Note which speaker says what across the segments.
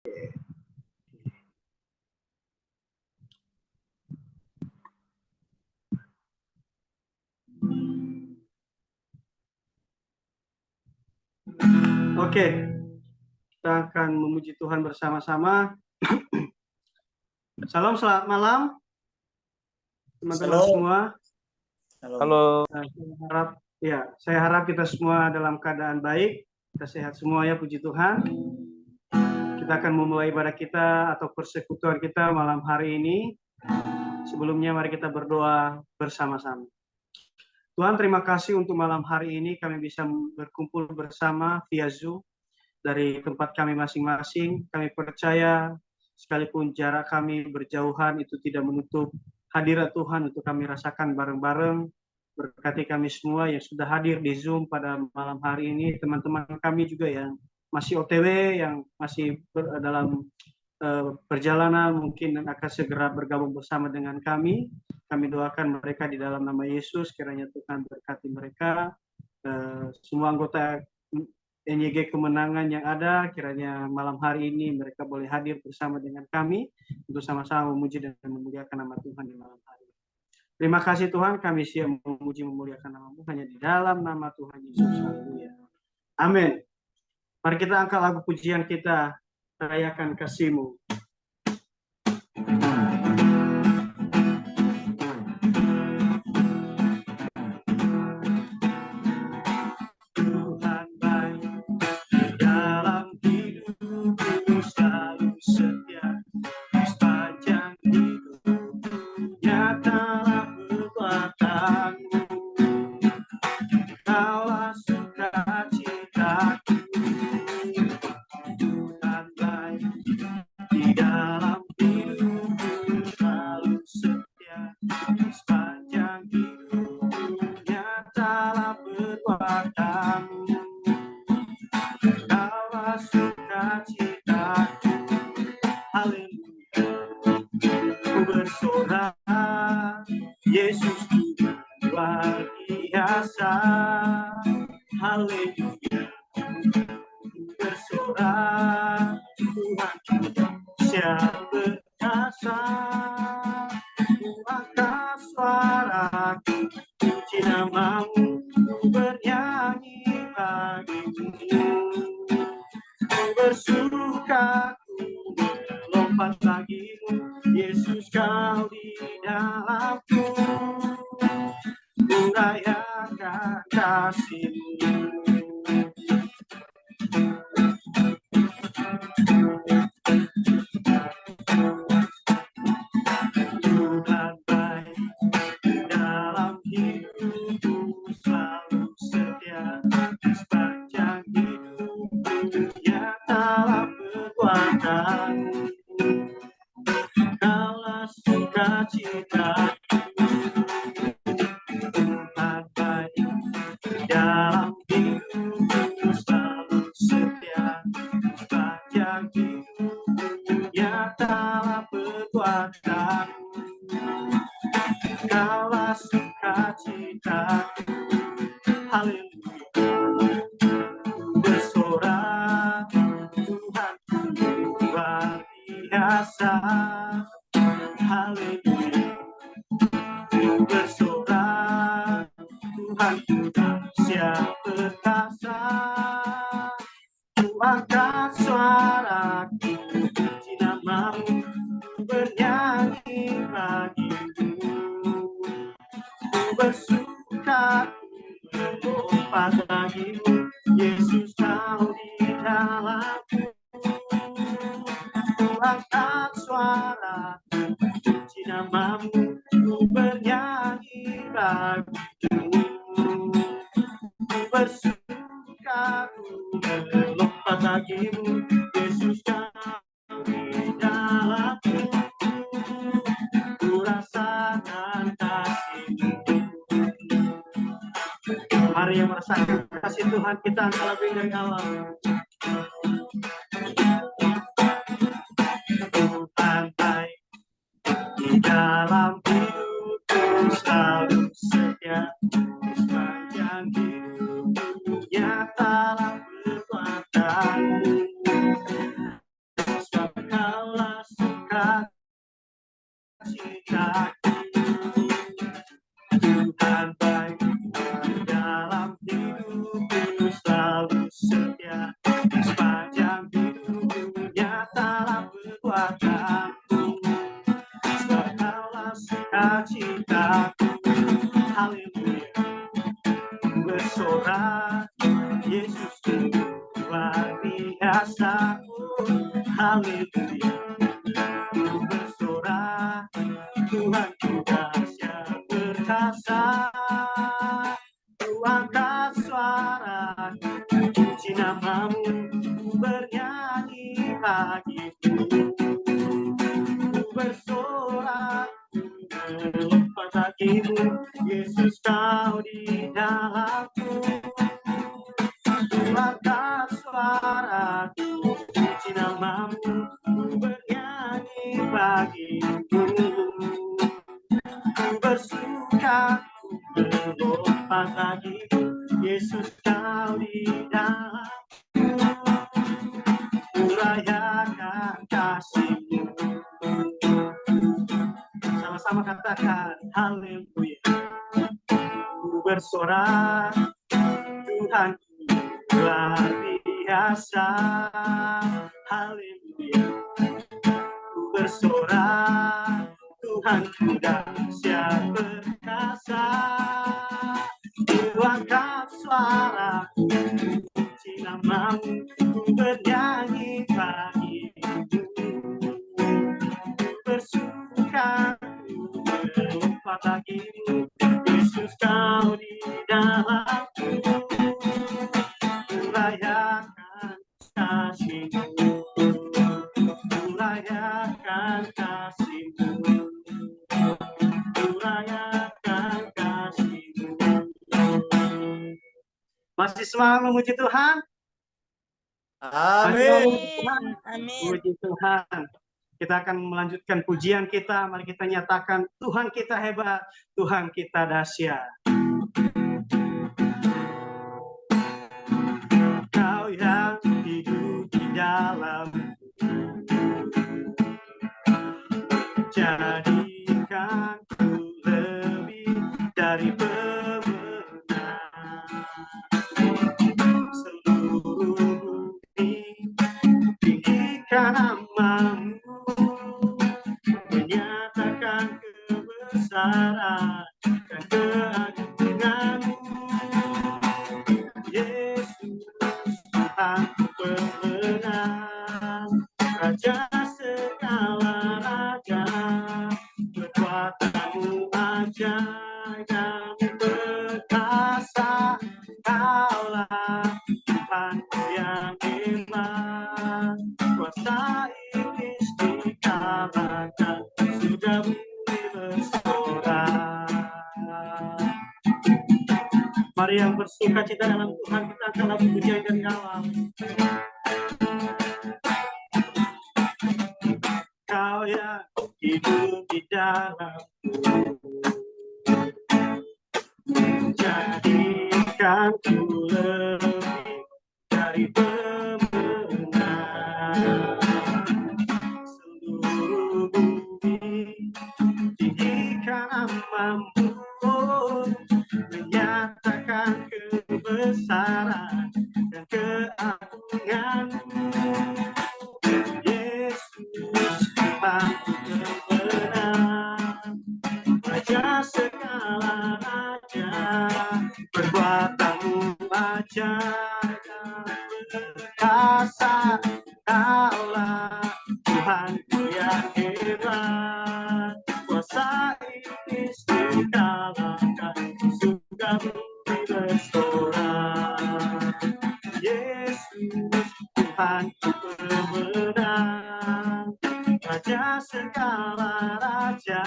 Speaker 1: Oke, kita akan memuji Tuhan bersama-sama. Salam, selamat malam, teman-teman semua.
Speaker 2: Halo.
Speaker 1: Saya harap kita semua dalam keadaan baik, kita sehat semua ya, puji Tuhan. Kita akan memulai ibadah kita atau persekutuan kita malam hari ini. Sebelumnya mari kita berdoa bersama-sama. Tuhan, terima kasih untuk malam hari ini kami bisa berkumpul bersama via Zoom dari tempat kami masing-masing. Kami percaya sekalipun jarak kami berjauhan itu tidak menutup hadirat Tuhan untuk kami rasakan bareng-bareng. Berkati kami semua yang sudah hadir di Zoom pada malam hari ini, teman-teman kami juga yang masih OTW, yang masih dalam perjalanan mungkin dan akan segera bergabung bersama dengan kami. Kami doakan mereka di dalam nama Yesus, kiranya Tuhan berkati mereka. Semua anggota NYG Kemenangan yang ada, kiranya malam hari ini mereka boleh hadir bersama dengan kami untuk sama-sama memuji dan memuliakan nama Tuhan di malam hari ini. Terima kasih Tuhan, kami siap memuji memuliakan nama-Mu hanya di dalam nama Tuhan Yesus. Haleluya. Amin. Mari kita angkat lagu pujian kita, rayakan kasih-Mu. Yesus luar biasa, haleluya, bersorak, Tuhan Indonesia berkasa, angkat suaraku, puji nama-Mu, bernyanyi bagimu, bersuka, melompat bagimu, Yesus kau di dalamku, rayakan kasih-Mu. Tuhan baik dalam hidupku, selalu setia sepanjang hidupku, nyatalah perbuatan-Mu, Kaulah sukacita. Tuhan baik dalam hidupku, selalu setia sepanjang hidupku, nyatalah perbuatan-Mu, Kaulah sukacita. Haleluya, bersorak, Tuhan luar biasa. Haleluya, bersorak, Tuhan Indonesia perkasa. Ku angkat suaraku, puji nama-Mu, bernyanyi bagimu, ku bersuka, melompat bagimu, Yesus kau di dalamku, ku angkat suara, puji nama-Mu, ku bernyanyi bagimu, ku bersuka, melompat bagimu, Yesus kau di dalamku, ku rasakan kasih-Mu. Mari yang merasakan kasih Tuhan kita angkat lagu dari awal. Tuhan baik di dalam hidupku, selalu setia sepanjang hidupku, nyatalah perbuatan-Mu, sukacitaku. Tuhan baik dalam hidupku, selalu setia sepanjang hidupku, nyatalah perbuatanmu. Segala sukacitaku, haleluya. Bersorak, Yesus luar biasa, haleluya. Bersorak, Tuhan ku dahsyat perkasa. Ku angkat suara, puji namamu, ku bernyanyi bagimu. Ku bersorak, melimpah bagimu, Yesus kau di dalamku. Ku angkat suara, puji namamu, ku bernyanyi bagimu. Ku bersuka, melimpah bagimu, Yesus kau di dalamku. Ku rayakan kasih-Mu. Sama-sama katakan haleluya. Ku bersorak, Tuhan luar biasa, haleluya. Ku bersorak, Tuhan ku dahsyat perkasa. Ku angkat suara, puji namamu, ku bernyanyi bagimu. Ku bersuka, melimpah bagimu, Yesus kau di dalamku. Ku rayakan kasih-Mu, ku rayakan kasih-Mu, ku rayakan kasih-Mu. Masih semangat memuji Tuhan?
Speaker 2: Amin.
Speaker 3: Amin.
Speaker 1: Puji Tuhan. Kita akan melanjutkan pujian kita. Mari kita nyatakan Tuhan kita hebat, Tuhan kita dahsyat. Kau yang hidup di dalam, jadikanku lebih dari pemenang. Seluruh bumi tinggikan namamu, menyatakan kebesaran dan keagunganmu. Yesus Tuhan pemenang, Raja segala raja, perbuatanmu ajaib dan perkasa. Kaulah Tuhan yang hebat, kuasa iblis dikalahkan, sudah bumi bersorak. Mari yang bersuka cita dalam Tuhan, kita akan lagu pujian dari awal. Kau yang hidup di dalamku, jadikanku lebih dari pemenang. Seluruh bumi tinggikan namamu, menyatakan kebesaran dan keagunganmu. Yesus Tuhan pemenang, Raja segala raja, perbuatanmu ajaib dan perkasa. Kaulah Tuhanku yang hebat, kuasa iblis dikalahkan, surga bumi bersorak. Yesus Tuhanku pemenang, Raja segala raja,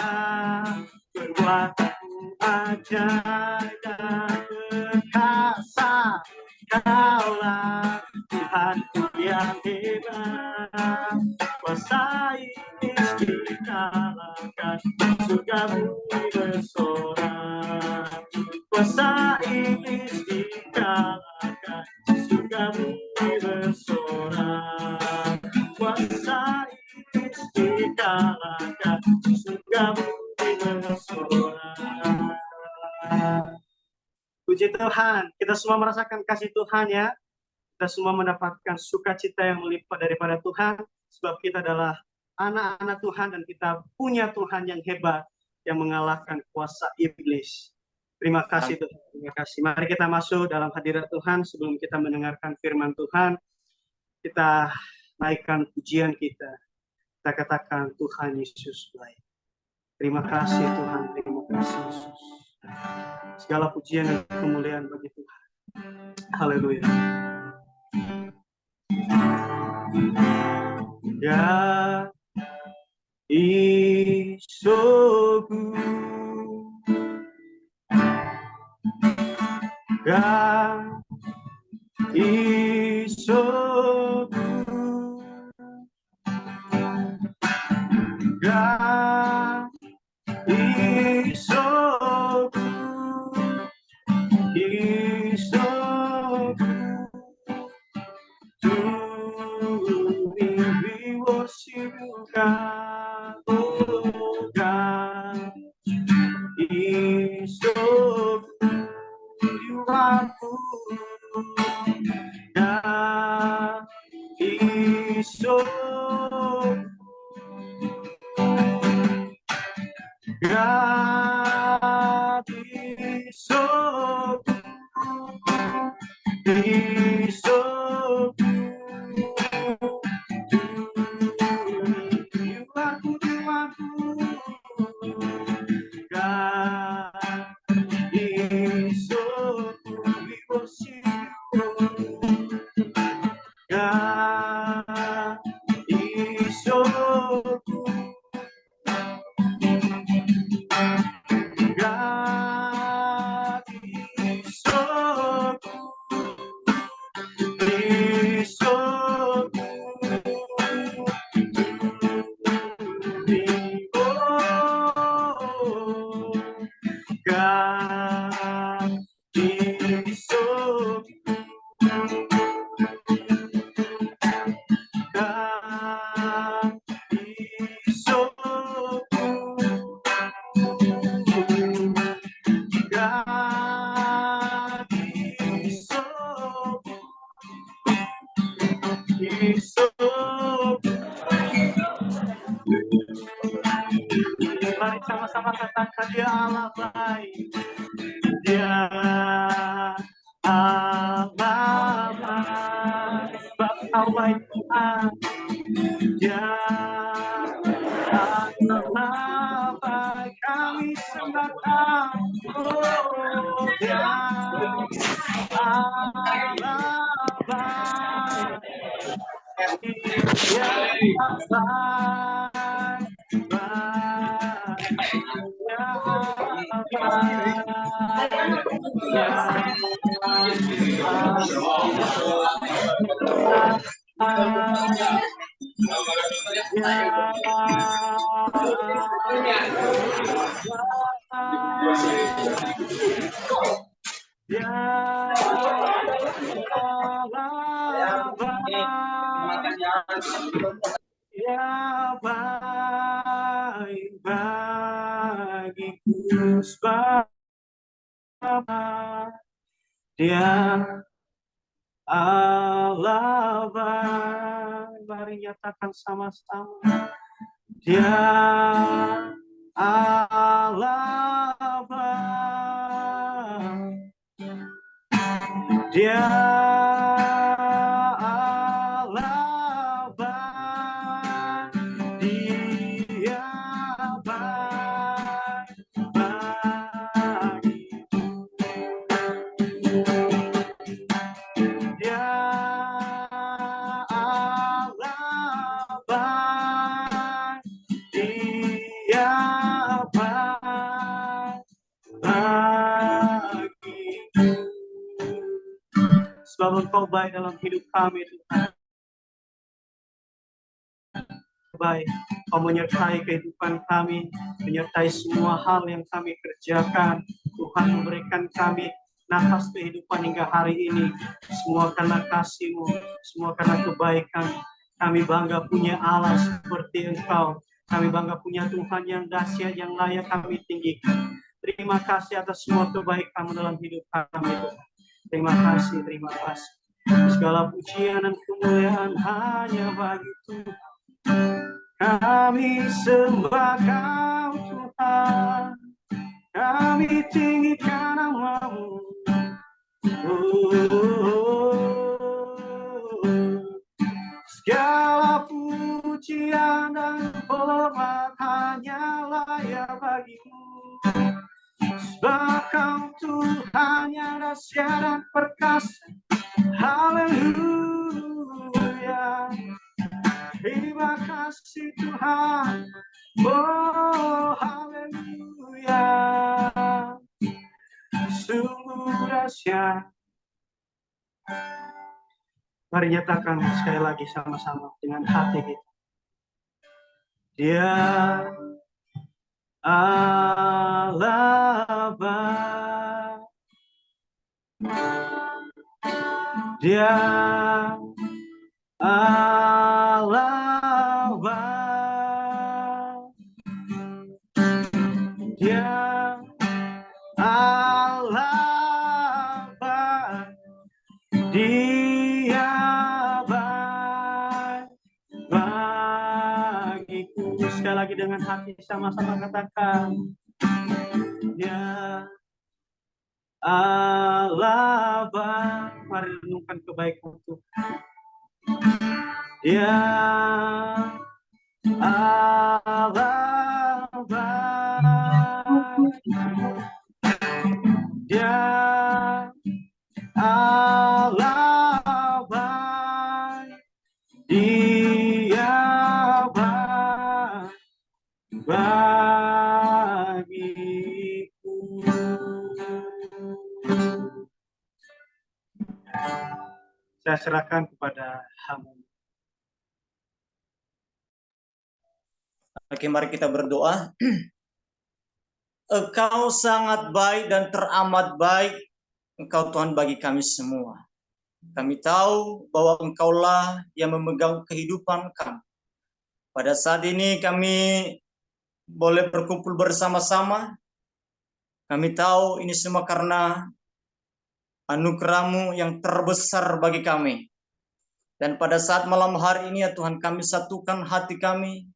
Speaker 1: perbuatanmu ajaib dan perkasa. Kaulah Tuhanku yang hebat, kuasa iblis dikalahkan, surga bumi bersorak. Kuasa iblis dikalahkan, surga bumi bersorak. Kuasa dikalakan surga bumi bersorak. Puji Tuhan, kita semua merasakan kasih Tuhan ya. Kita semua mendapatkan sukacita yang melimpah daripada Tuhan, sebab kita adalah anak-anak Tuhan dan kita punya Tuhan yang hebat yang mengalahkan kuasa iblis. Terima kasih Tuhan, terima kasih. Mari kita masuk dalam hadirat Tuhan sebelum kita mendengarkan firman Tuhan. Kita naikkan pujian kita. Kita katakan Tuhan Yesus baik. Terima kasih Tuhan, terima kasih Yesus. Segala pujian dan kemuliaan bagi Tuhan. Haleluya. God is so good. God is so good. God is so good. He's so good to me. We worship you, God. Oh, God is so good. You are good. God is so good. God is so good. He's so good. You are good, you are good. God is so good. We worship you. God is so good. God is so good. He's so good. Oh, God is so good. God is so good. God is so good. He's so good. Mari sama-sama katakan dia Allah baik. Dia Allah baik. Bapa baik Tuhan. Dia Allah baik. Kami sembahkan. Oh, dia Allah baik. Dia baik. Ya baik bagiku sebab Dia Allah baik. Mari nyatakan sama-sama. Dia Allah baik. Dia Allah baik. Dia baik bagiku. Dia Allah baik. Dia baik bagiku. Sebab Engkau baik dalam hidup kami, Tuhan. Baik, Kau menyertai kehidupan kami, menyertai semua hal yang kami kerjakan. Tuhan memberikan kami nafas kehidupan hingga hari ini. Semua karena kasih-Mu, semua karena kebaikan. Kami bangga punya Allah seperti Engkau. Kami bangga punya Tuhan yang dahsyat, yang layak kami tinggikan. Terima kasih atas semua kebaikan dalam hidup kami, Tuhan. Terima kasih, terima kasih. Segala pujian dan kemuliaan hanya bagi Tuhan. Kami sembah Kau, Tuhan. Kami tinggikan nama-Mu. Segala pujian dan hormat hanya layak bagi-Mu. Sebab Kau Tuhan yang dahsyat dan perkasa. Haleluya. Terima kasih Tuhan. Oh, haleluya. Sungguh dahsyat. Mari nyatakan sekali lagi sama-sama dengan hati kita. Dia Allah Bapa. Dia Allah Bapa. Dia Allah Bapa. Dia baik bagiku. Sekali lagi dengan hati sama-sama katakan. Dia Allah Bapa. Mari renungkan kebaikan Tuhan. Dia Allah Bapa. Dia Allah baik, Dia baik bagiku. Saya serahkan kepada hamba.
Speaker 2: Oke, mari kita berdoa. Engkau sangat baik dan teramat baik. Engkau Tuhan bagi kami semua. Kami tahu bahwa Engkaulah yang memegang kehidupan kami. Pada saat ini kami boleh berkumpul bersama-sama. Kami tahu ini semua karena anugerah-Mu yang terbesar bagi kami. Dan pada saat malam hari ini ya Tuhan, kami satukan hati kami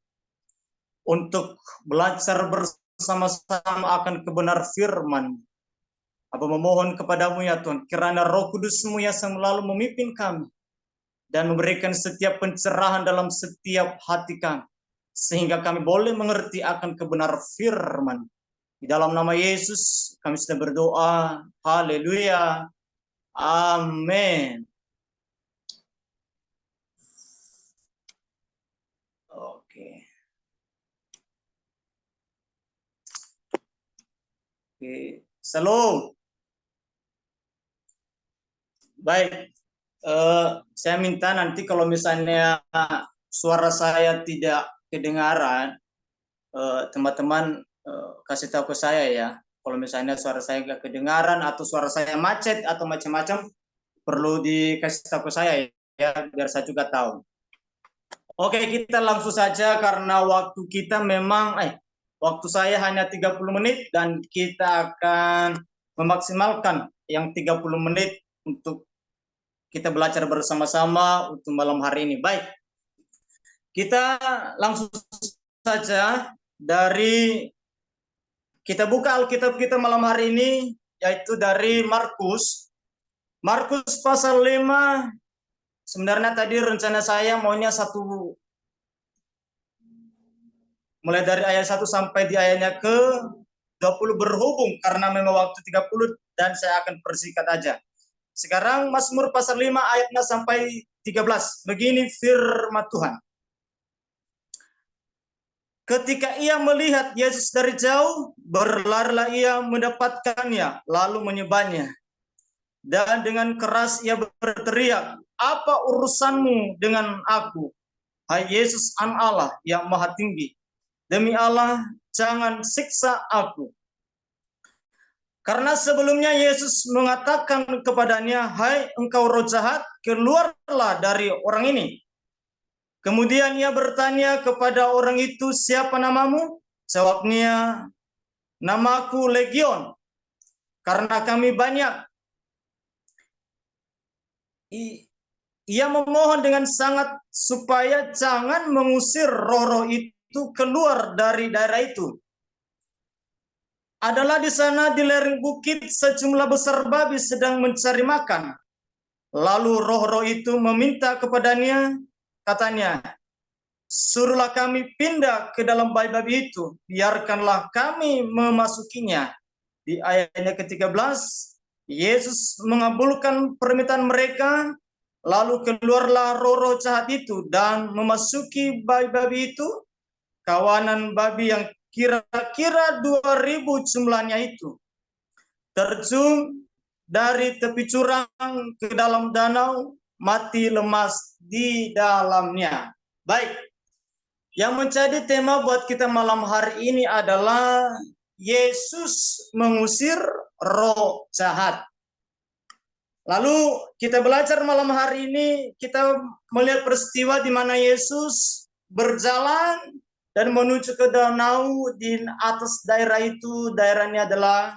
Speaker 2: untuk belajar bersama-sama akan kebenar firman. Apa memohon kepadamu ya Tuhan, kiranya Roh Kudus-Mu yang selalu memimpin kami dan memberikan setiap pencerahan dalam setiap hati kami, sehingga kami boleh mengerti akan kebenar firman. Di dalam nama Yesus kami sudah berdoa. Haleluya. Amin. Oke. Shalom. Baik. Saya minta nanti kalau misalnya suara saya tidak kedengaran, teman-teman kasih tahu ke saya ya. Kalau misalnya suara saya nggak kedengaran atau suara saya macet atau macam-macam, perlu dikasih tahu ke saya ya, biar saya juga tahu. Oke, kita langsung saja karena waktu kita memang waktu saya hanya 30 menit dan kita akan memaksimalkan yang 30 menit untuk kita belajar bersama-sama untuk malam hari ini. Baik, kita langsung saja dari kita buka Alkitab kita malam hari ini, yaitu dari Markus. Markus pasal 5. Sebenarnya tadi rencana saya maunya mulai dari ayat 1 sampai di ayatnya ke 20 berhubung karena memang waktu 30 dan saya akan persingkat aja. Sekarang Mazmur pasal 5 ayatnya sampai 13. Begini firman Tuhan. Ketika ia melihat Yesus dari jauh, berlarilah ia mendapatkannya, lalu menyembahnya. Dan dengan keras ia berteriak, "Apa urusanmu dengan aku, hai Yesus Anak Allah yang Maha Tinggi? Demi Allah, jangan siksa aku." Karena sebelumnya Yesus mengatakan kepadanya, "Hai engkau roh jahat, keluarlah dari orang ini." Kemudian ia bertanya kepada orang itu, siapa namamu? Jawabnya, namaku Legion, karena kami banyak. Ia memohon dengan sangat supaya jangan mengusir roh-roh itu keluar dari daerah itu. Adalah di sana di lereng bukit sejumlah besar babi sedang mencari makan. Lalu roh-roh itu meminta kepadanya, katanya, suruhlah kami pindah ke dalam babi-babi itu, biarkanlah kami memasukinya. Di ayatnya ke-13, Yesus mengabulkan permintaan mereka, lalu keluarlah roh-roh jahat itu dan memasuki babi-babi itu, kawanan babi yang kira-kira 2.000 jumlahnya itu. Terjun dari tepi jurang ke dalam danau, mati lemas di dalamnya. Baik, yang menjadi tema buat kita malam hari ini adalah Yesus mengusir roh jahat. Lalu kita belajar malam hari ini, kita melihat peristiwa di mana Yesus berjalan dan menuju ke danau. Di atas daerah itu, daerahnya adalah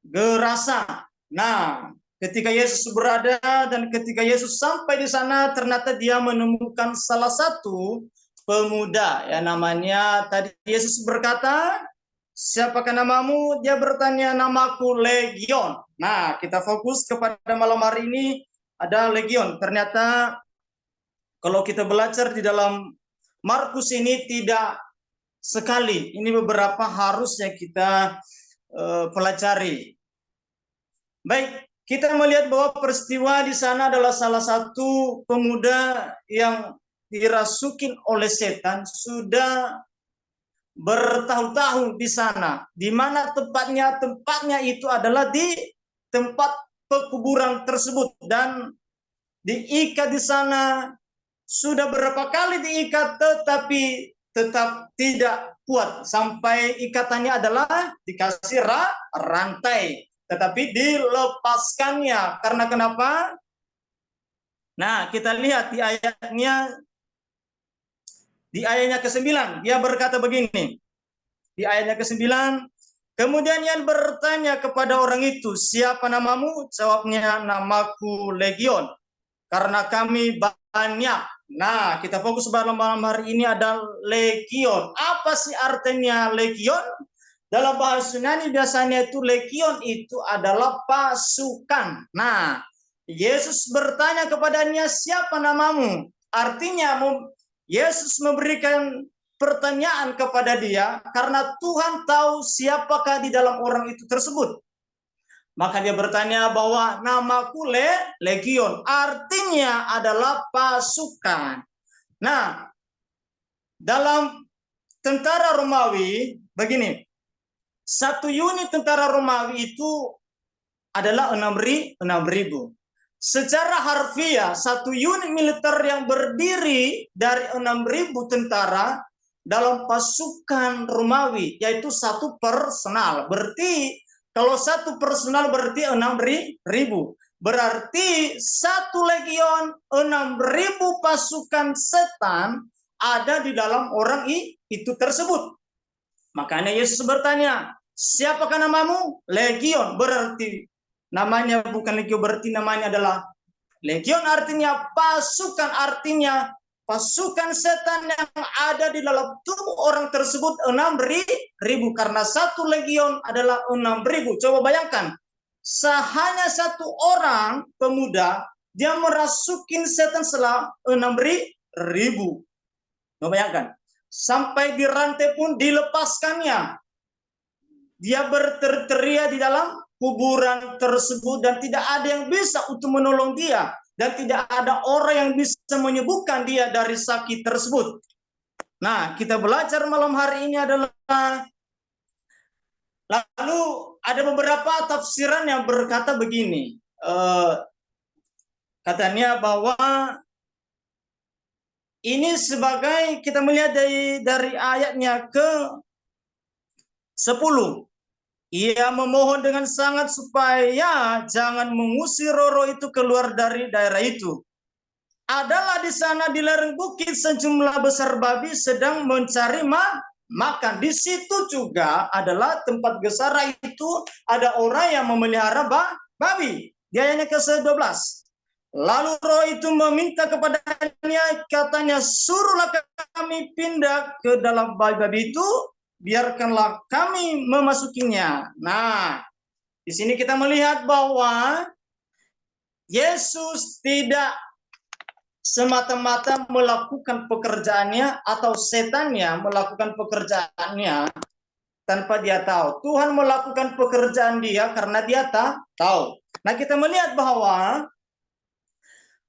Speaker 2: Gerasa. Nah, ketika Yesus berada dan ketika Yesus sampai di sana, ternyata dia menemukan salah satu pemuda, ya namanya tadi Yesus berkata, siapakah namamu? Dia bertanya, namaku Legion. Nah, kita fokus kepada malam hari ini ada Legion. Ternyata kalau kita belajar di dalam Markus ini tidak sekali, ini beberapa harusnya kita pelajari. Baik, kita melihat bahwa peristiwa di sana adalah salah satu pemuda yang dirasukin oleh setan sudah bertahun-tahun di sana. Di mana tempatnya? Tempatnya itu adalah di tempat pekuburan tersebut dan diikat di sana. Sudah berapa kali diikat tetapi tetap tidak kuat sampai ikatannya adalah dikasih rantai. Tetapi dilepaskannya. Karena kenapa? Nah, kita lihat di ayatnya ke-9. Dia berkata begini. Di ayatnya ke-9, kemudian ia bertanya kepada orang itu, siapa namamu? Jawabnya, namaku Legion, karena kami banyak. Nah, kita fokus pada malam hari ini ada Legion. Apa sih artinya Legion? Dalam bahasa Yunani biasanya itu legion itu adalah pasukan. Nah, Yesus bertanya kepadanya, siapa namamu? Artinya Yesus memberikan pertanyaan kepada dia karena Tuhan tahu siapakah di dalam orang itu tersebut. Maka dia bertanya bahwa namaku Legion, artinya adalah pasukan. Nah, dalam tentara Romawi begini, satu unit tentara Romawi itu adalah 6.000. Secara harfiah, satu unit militer yang berdiri dari 6.000 tentara dalam pasukan Romawi, yaitu satu personal. Berarti kalau satu personal berarti 6.000. Berarti satu legion, 6.000 pasukan setan ada di dalam orang itu tersebut. Makanya Yesus bertanya, siapakah namamu? Legion, berarti namanya bukan legion, berarti namanya adalah legion, artinya pasukan, artinya pasukan setan yang ada di dalam tubuh orang tersebut 6.000, karena satu legion adalah 6.000. Coba bayangkan, hanya satu orang pemuda dia merasukin setan setelah 6.000. Coba bayangkan. Sampai dirantai pun dilepaskannya. Dia berteriak di dalam kuburan tersebut dan tidak ada yang bisa untuk menolong dia. Dan tidak ada orang yang bisa menyembuhkan dia dari sakit tersebut. Nah, kita belajar malam hari ini adalah, lalu ada beberapa tafsiran yang berkata begini. Katanya bahwa ini sebagai kita melihat dari ayatnya ke-10. Ia memohon dengan sangat supaya jangan mengusir roh itu keluar dari daerah itu. adalah di sana di lereng bukit sejumlah besar babi sedang mencari makan. Di situ juga adalah tempat gesara itu ada orang yang memelihara babi. Di ayatnya ke-12. Lalu roh itu meminta kepadanya, katanya, suruhlah kami pindah ke dalam babi itu, biarkanlah kami memasukinya. Nah, di sini kita melihat bahwa Yesus tidak semata-mata melakukan pekerjaannya atau setannya melakukan pekerjaannya tanpa dia tahu. Tuhan melakukan pekerjaan dia karena dia tahu. Nah, kita melihat bahwa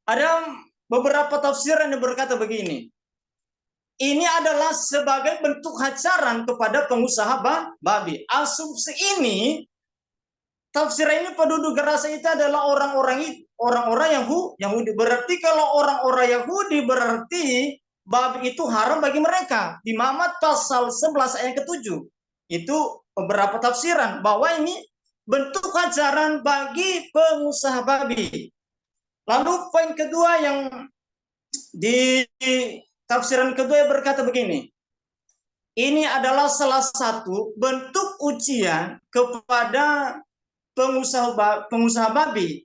Speaker 2: ada beberapa tafsiran yang berkata begini. Ini adalah sebagai bentuk hajaran kepada pengusaha babi. Asumsi ini, tafsiran ini penduduk Gerasa itu adalah orang-orang Yahudi. Berarti kalau orang-orang Yahudi berarti babi itu haram bagi mereka. Di Mamat pasal 11 ayat ke-7. Itu beberapa tafsiran bahwa ini bentuk hajaran bagi pengusaha babi. Lalu poin kedua yang di tafsiran kedua yang berkata begini. Ini adalah salah satu bentuk ujian kepada pengusaha babi.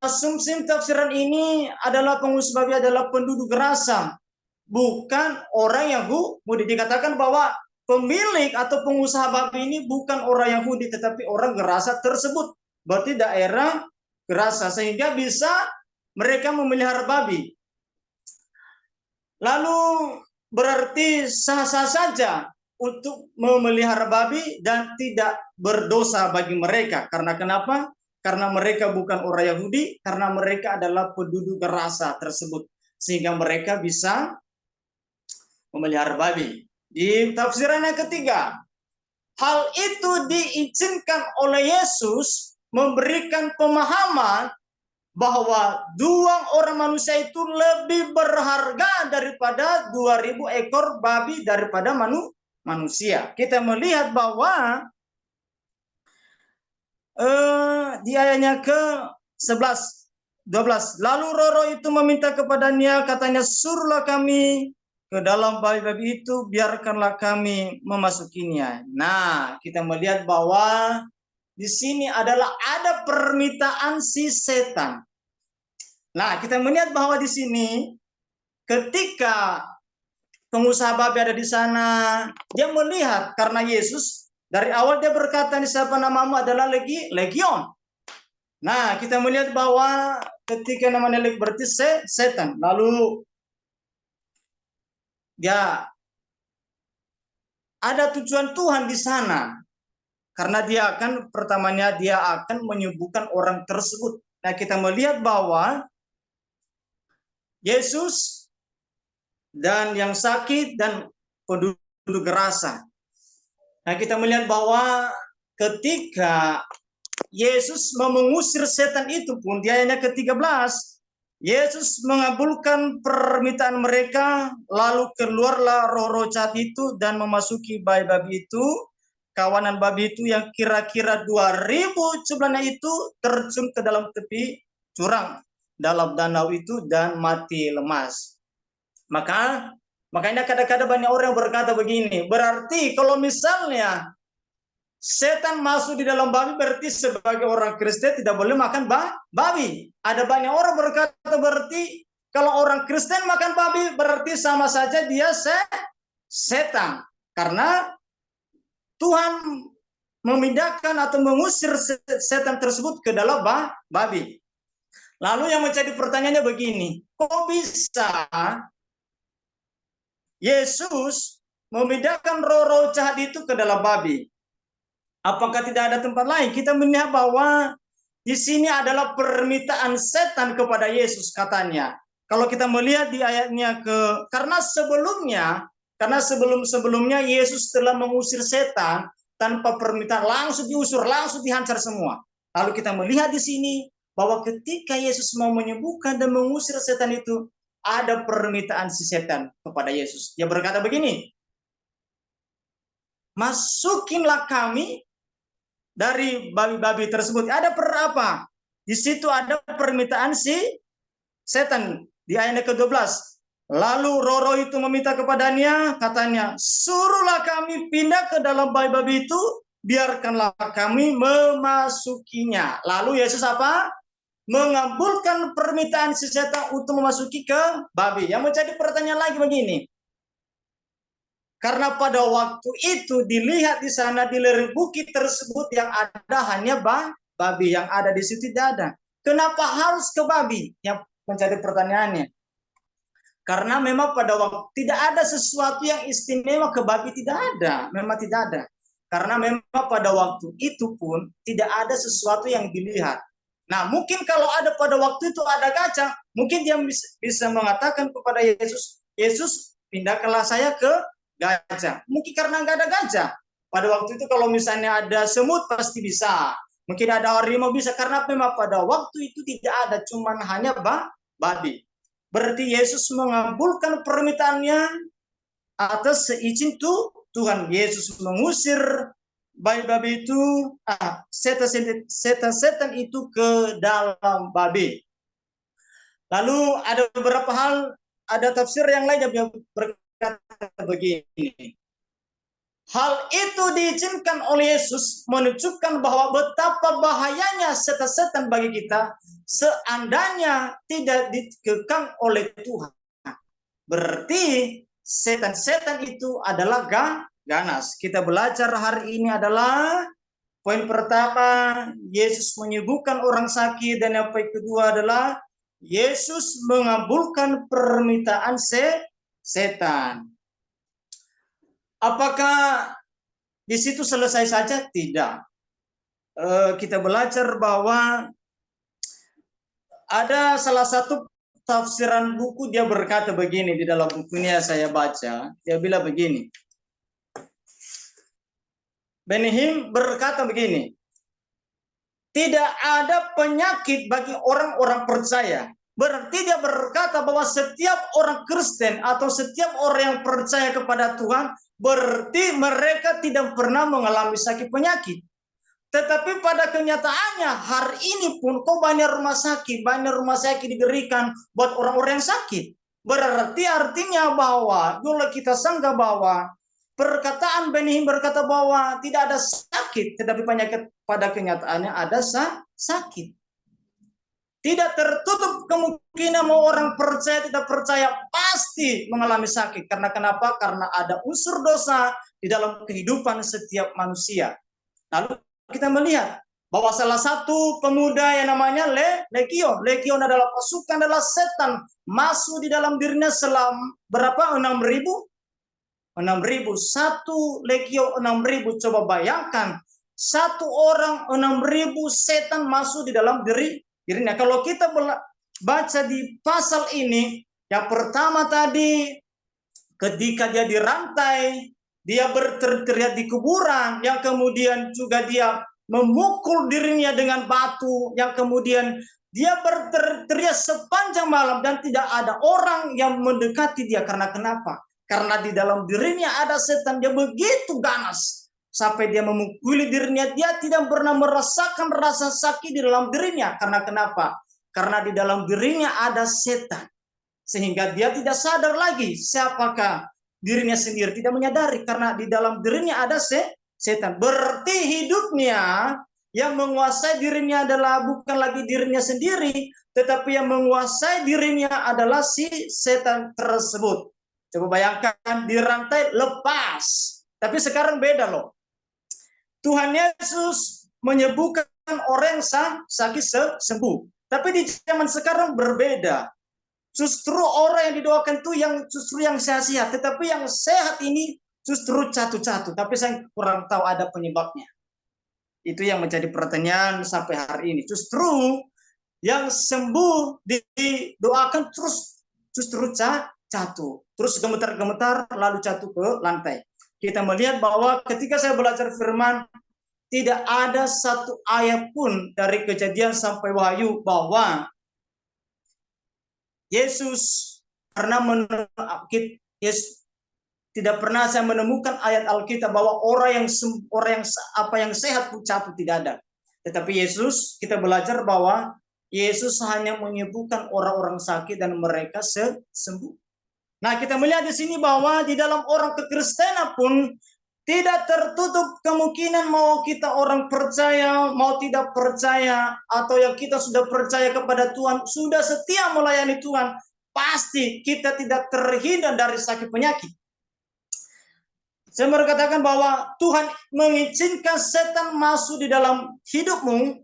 Speaker 2: Asumsi tafsiran ini adalah pengusaha babi adalah penduduk Gerasa, bukan orang Yahudi. Dikatakan bahwa pemilik atau pengusaha babi ini bukan orang Yahudi tetapi orang Gerasa tersebut. Berarti daerah Gerasa, sehingga bisa mereka memelihara babi. Lalu berarti sah-sah saja untuk memelihara babi dan tidak berdosa bagi mereka. Karena kenapa? Karena mereka bukan orang Yahudi, karena mereka adalah penduduk Gerasa tersebut. Sehingga mereka bisa memelihara babi. Di tafsiran yang ketiga, hal itu diizinkan oleh Yesus memberikan pemahaman bahwa dua orang manusia itu lebih berharga daripada 2000 ekor babi daripada manusia. Kita melihat bahwa di ayatnya ke-11, 12. Lalu roh itu meminta kepadanya, katanya, suruhlah kami ke dalam babi-babi itu, biarkanlah kami memasukinya. Nah, kita melihat bahwa di sini adalah ada permintaan si setan. Nah, kita melihat bahwa di sini ketika pengusaha babi ada di sana, dia melihat karena Yesus dari awal dia berkata, siapa namamu adalah Legion. Nah, kita melihat bahwa ketika namanya Legion berarti setan. Lalu dia ada tujuan Tuhan di sana. Karena dia akan menyembuhkan orang tersebut. Nah, kita melihat bahwa Yesus dan yang sakit dan penduduk Gerasa. Nah, kita melihat bahwa ketika Yesus mengusir setan itu pun, di ayatnya ke-13, Yesus mengabulkan permintaan mereka, lalu keluarlah roh-roh jahat itu dan memasuki babi-babi itu. Kawanan babi itu yang kira-kira 2000 jumlahnya itu terjun ke dalam tepi jurang dalam danau itu dan mati lemas. Makanya kadang-kadang banyak orang yang berkata begini, berarti kalau misalnya setan masuk di dalam babi berarti sebagai orang Kristen tidak boleh makan babi. Ada banyak orang berkata berarti kalau orang Kristen makan babi berarti sama saja dia setan. Karena Tuhan memindahkan atau mengusir setan tersebut ke dalam babi. Lalu yang menjadi pertanyaannya begini, kok bisa Yesus memindahkan roh-roh jahat itu ke dalam babi? Apakah tidak ada tempat lain? Kita melihat bahwa di sini adalah permintaan setan kepada Yesus katanya. Kalau kita melihat di ayatnya karena sebelumnya Yesus telah mengusir setan tanpa permintaan, langsung diusir, langsung dihancur semua. Lalu kita melihat di sini bahwa ketika Yesus mau menyembuhkan dan mengusir setan itu, ada permintaan si setan kepada Yesus. Dia berkata begini, masukinlah kami dari babi-babi tersebut. Ada apa? Di situ ada permintaan si setan di ayat ke-12. Lalu roh itu meminta kepadanya, katanya, suruhlah kami pindah ke dalam babi-babi itu, biarkanlah kami memasukinya. Lalu Yesus apa? Mengabulkan permintaan si setan untuk memasuki ke babi. Yang menjadi pertanyaan lagi begini. Karena pada waktu itu dilihat di sana di lereng bukit tersebut yang ada hanya babi, yang ada di situ tidak ada. Kenapa harus ke babi? Yang menjadi pertanyaannya. Karena memang pada waktu tidak ada sesuatu yang istimewa ke babi, tidak ada, memang tidak ada. Karena memang pada waktu itu pun tidak ada sesuatu yang dilihat. Nah, mungkin kalau ada pada waktu itu ada gajah, mungkin dia bisa mengatakan kepada Yesus, Yesus pindahkanlah saya ke gajah. Mungkin karena nggak ada gajah. Pada waktu itu kalau misalnya ada semut pasti bisa. Mungkin ada harimau bisa, karena memang pada waktu itu tidak ada, cuman hanya babi. Berarti Yesus mengabulkan permintaannya atas seizin Tuhan. Yesus mengusir babi-babi itu, setan itu ke dalam babi. Lalu ada beberapa hal, ada tafsir yang lain yang berkata begini. Hal itu diizinkan oleh Yesus menunjukkan bahwa betapa bahayanya setan-setan bagi kita seandainya tidak dikekang oleh Tuhan. Berarti setan-setan itu adalah ganas. Kita belajar hari ini adalah poin pertama, Yesus menyembuhkan orang sakit, dan yang poin kedua adalah Yesus mengabulkan permintaan setan. Apakah di situ selesai saja? Tidak. Kita belajar bahwa ada salah satu tafsiran buku, dia berkata begini, di dalam bukunya saya baca, dia bilang begini. Benihim berkata begini, tidak ada penyakit bagi orang-orang percaya. Berarti dia berkata bahwa setiap orang Kristen atau setiap orang yang percaya kepada Tuhan, berarti mereka tidak pernah mengalami sakit penyakit. Tetapi pada kenyataannya hari ini pun kok banyak rumah sakit diberikan buat orang-orang yang sakit. Berarti artinya bahwa dulu kita sangka bahwa perkataan Benihim berkata bahwa tidak ada sakit, tetapi penyakit pada kenyataannya ada sakit. Tidak tertutup kemungkinan mau orang percaya tidak percaya pasti mengalami sakit. Karena kenapa? Karena ada unsur dosa di dalam kehidupan setiap manusia. Lalu kita melihat bahwa salah satu pemuda yang namanya Legion. Legion adalah pasukan, adalah setan masuk di dalam dirinya selama berapa? 6.000? 6.000. Satu Legion 6.000. Coba bayangkan, satu orang 6.000 setan masuk di dalam dirinya. Kalau kita baca di pasal ini, yang pertama tadi ketika dia dirantai, dia berteriak di kuburan, yang kemudian juga dia memukul dirinya dengan batu, yang kemudian dia berteriak sepanjang malam dan tidak ada orang yang mendekati dia. Karena kenapa? Karena di dalam dirinya ada setan, dia begitu ganas sampai dia memukuli dirinya. Dia tidak pernah merasakan rasa sakit di dalam dirinya. Karena kenapa? Karena di dalam dirinya ada setan, sehingga dia tidak sadar lagi siapakah dirinya sendiri, tidak menyadari karena di dalam dirinya ada setan. Berarti hidupnya yang menguasai dirinya adalah bukan lagi dirinya sendiri, tetapi yang menguasai dirinya adalah si setan tersebut. Coba bayangkan, dirantai lepas. Tapi sekarang beda loh. Tuhan Yesus menyembuhkan orang yang sakit sembuh. Tapi di zaman sekarang berbeda. Justru orang yang didoakan itu justru yang sehat-sehat, tetapi yang sehat ini justru jatuh-jatuh. Tapi saya kurang tahu ada penyebabnya. Itu yang menjadi pertanyaan sampai hari ini. Justru yang sembuh didoakan terus justru jatuh, terus gemetar-gemetar lalu jatuh ke lantai. Kita melihat bahwa ketika saya belajar firman, tidak ada satu ayat pun dari Kejadian sampai Wahyu bahwa Yesus pernah tidak pernah saya menemukan ayat Alkitab bahwa orang yang sehat pun jatuh, tidak ada. Tetapi Yesus, kita belajar bahwa Yesus hanya menyembuhkan orang-orang sakit dan mereka sembuh. Nah, kita melihat di sini bahwa di dalam orang kekristenan pun tidak tertutup kemungkinan mau kita orang percaya, mau tidak percaya, atau yang kita sudah percaya kepada Tuhan, sudah setia melayani Tuhan, pasti kita tidak terhindar dari sakit penyakit. Saya mau katakan bahwa Tuhan mengizinkan setan masuk di dalam hidupmu,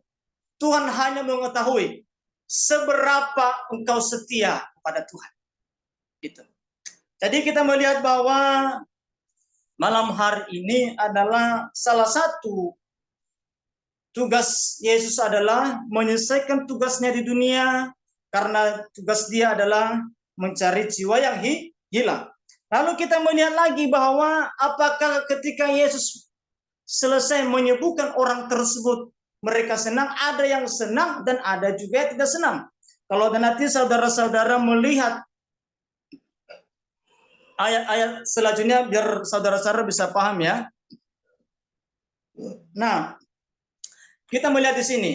Speaker 2: Tuhan hanya mengetahui seberapa engkau setia kepada Tuhan. Gitu. Jadi kita melihat bahwa malam hari ini adalah salah satu tugas Yesus adalah menyelesaikan tugasnya di dunia, karena tugas dia adalah mencari jiwa yang hilang. Lalu kita melihat lagi bahwa apakah ketika Yesus selesai menyembuhkan orang tersebut, mereka senang? Ada yang senang dan ada juga yang tidak senang. Kalau nanti saudara-saudara melihat ayat-ayat selanjutnya biar saudara-saudara bisa paham ya. Nah, kita melihat di sini.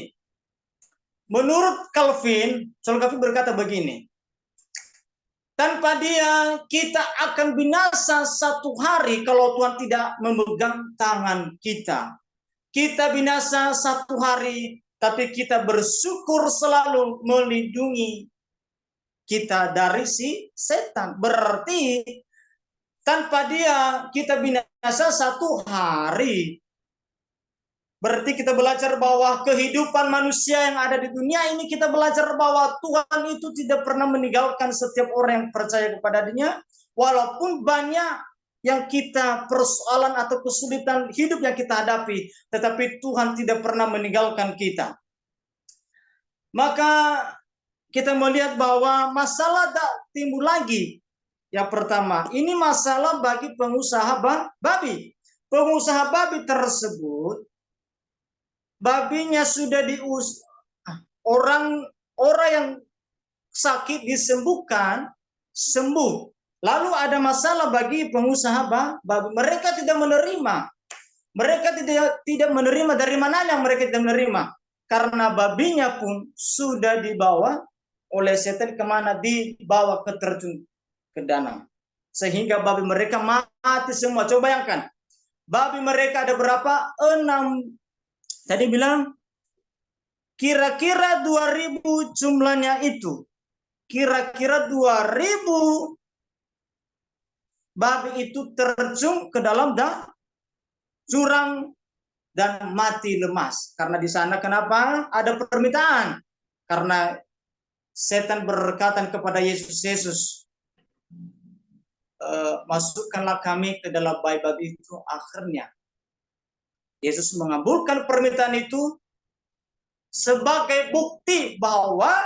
Speaker 2: Menurut Calvin berkata begini. Tanpa dia kita akan binasa satu hari kalau Tuhan tidak memegang tangan kita. Kita binasa satu hari, tapi kita bersyukur selalu melindungi kita dari si setan. Berarti tanpa dia kita binasa satu hari. Berarti kita belajar bahwa kehidupan manusia yang ada di dunia ini, kita belajar bahwa Tuhan itu tidak pernah meninggalkan setiap orang yang percaya kepada-Nya, walaupun banyak yang kita persoalan atau kesulitan hidup yang kita hadapi, tetapi Tuhan tidak pernah meninggalkan kita. Maka kita melihat bahwa masalah tak timbul lagi. Yang pertama, ini masalah bagi pengusaha babi. Pengusaha babi tersebut, babinya sudah orang yang sakit disembuhkan, sembuh. Lalu ada masalah bagi pengusaha babi. Mereka tidak menerima. Mereka tidak menerima. Dari mana yang mereka tidak menerima? Karena babinya pun sudah dibawa oleh setan kemana? Dibawa terjun ke danau. Sehingga babi mereka mati semua. Coba bayangkan. Babi mereka ada berapa? 6. Tadi bilang kira-kira 2.000 jumlahnya itu. Kira-kira 2.000 babi itu terjun ke dalam jurang dan mati lemas. Karena di sana kenapa? Ada permintaan. Karena setan berkata kepada Yesus, masukkanlah kami ke dalam babi itu. Akhirnya Yesus mengabulkan permintaan itu sebagai bukti bahwa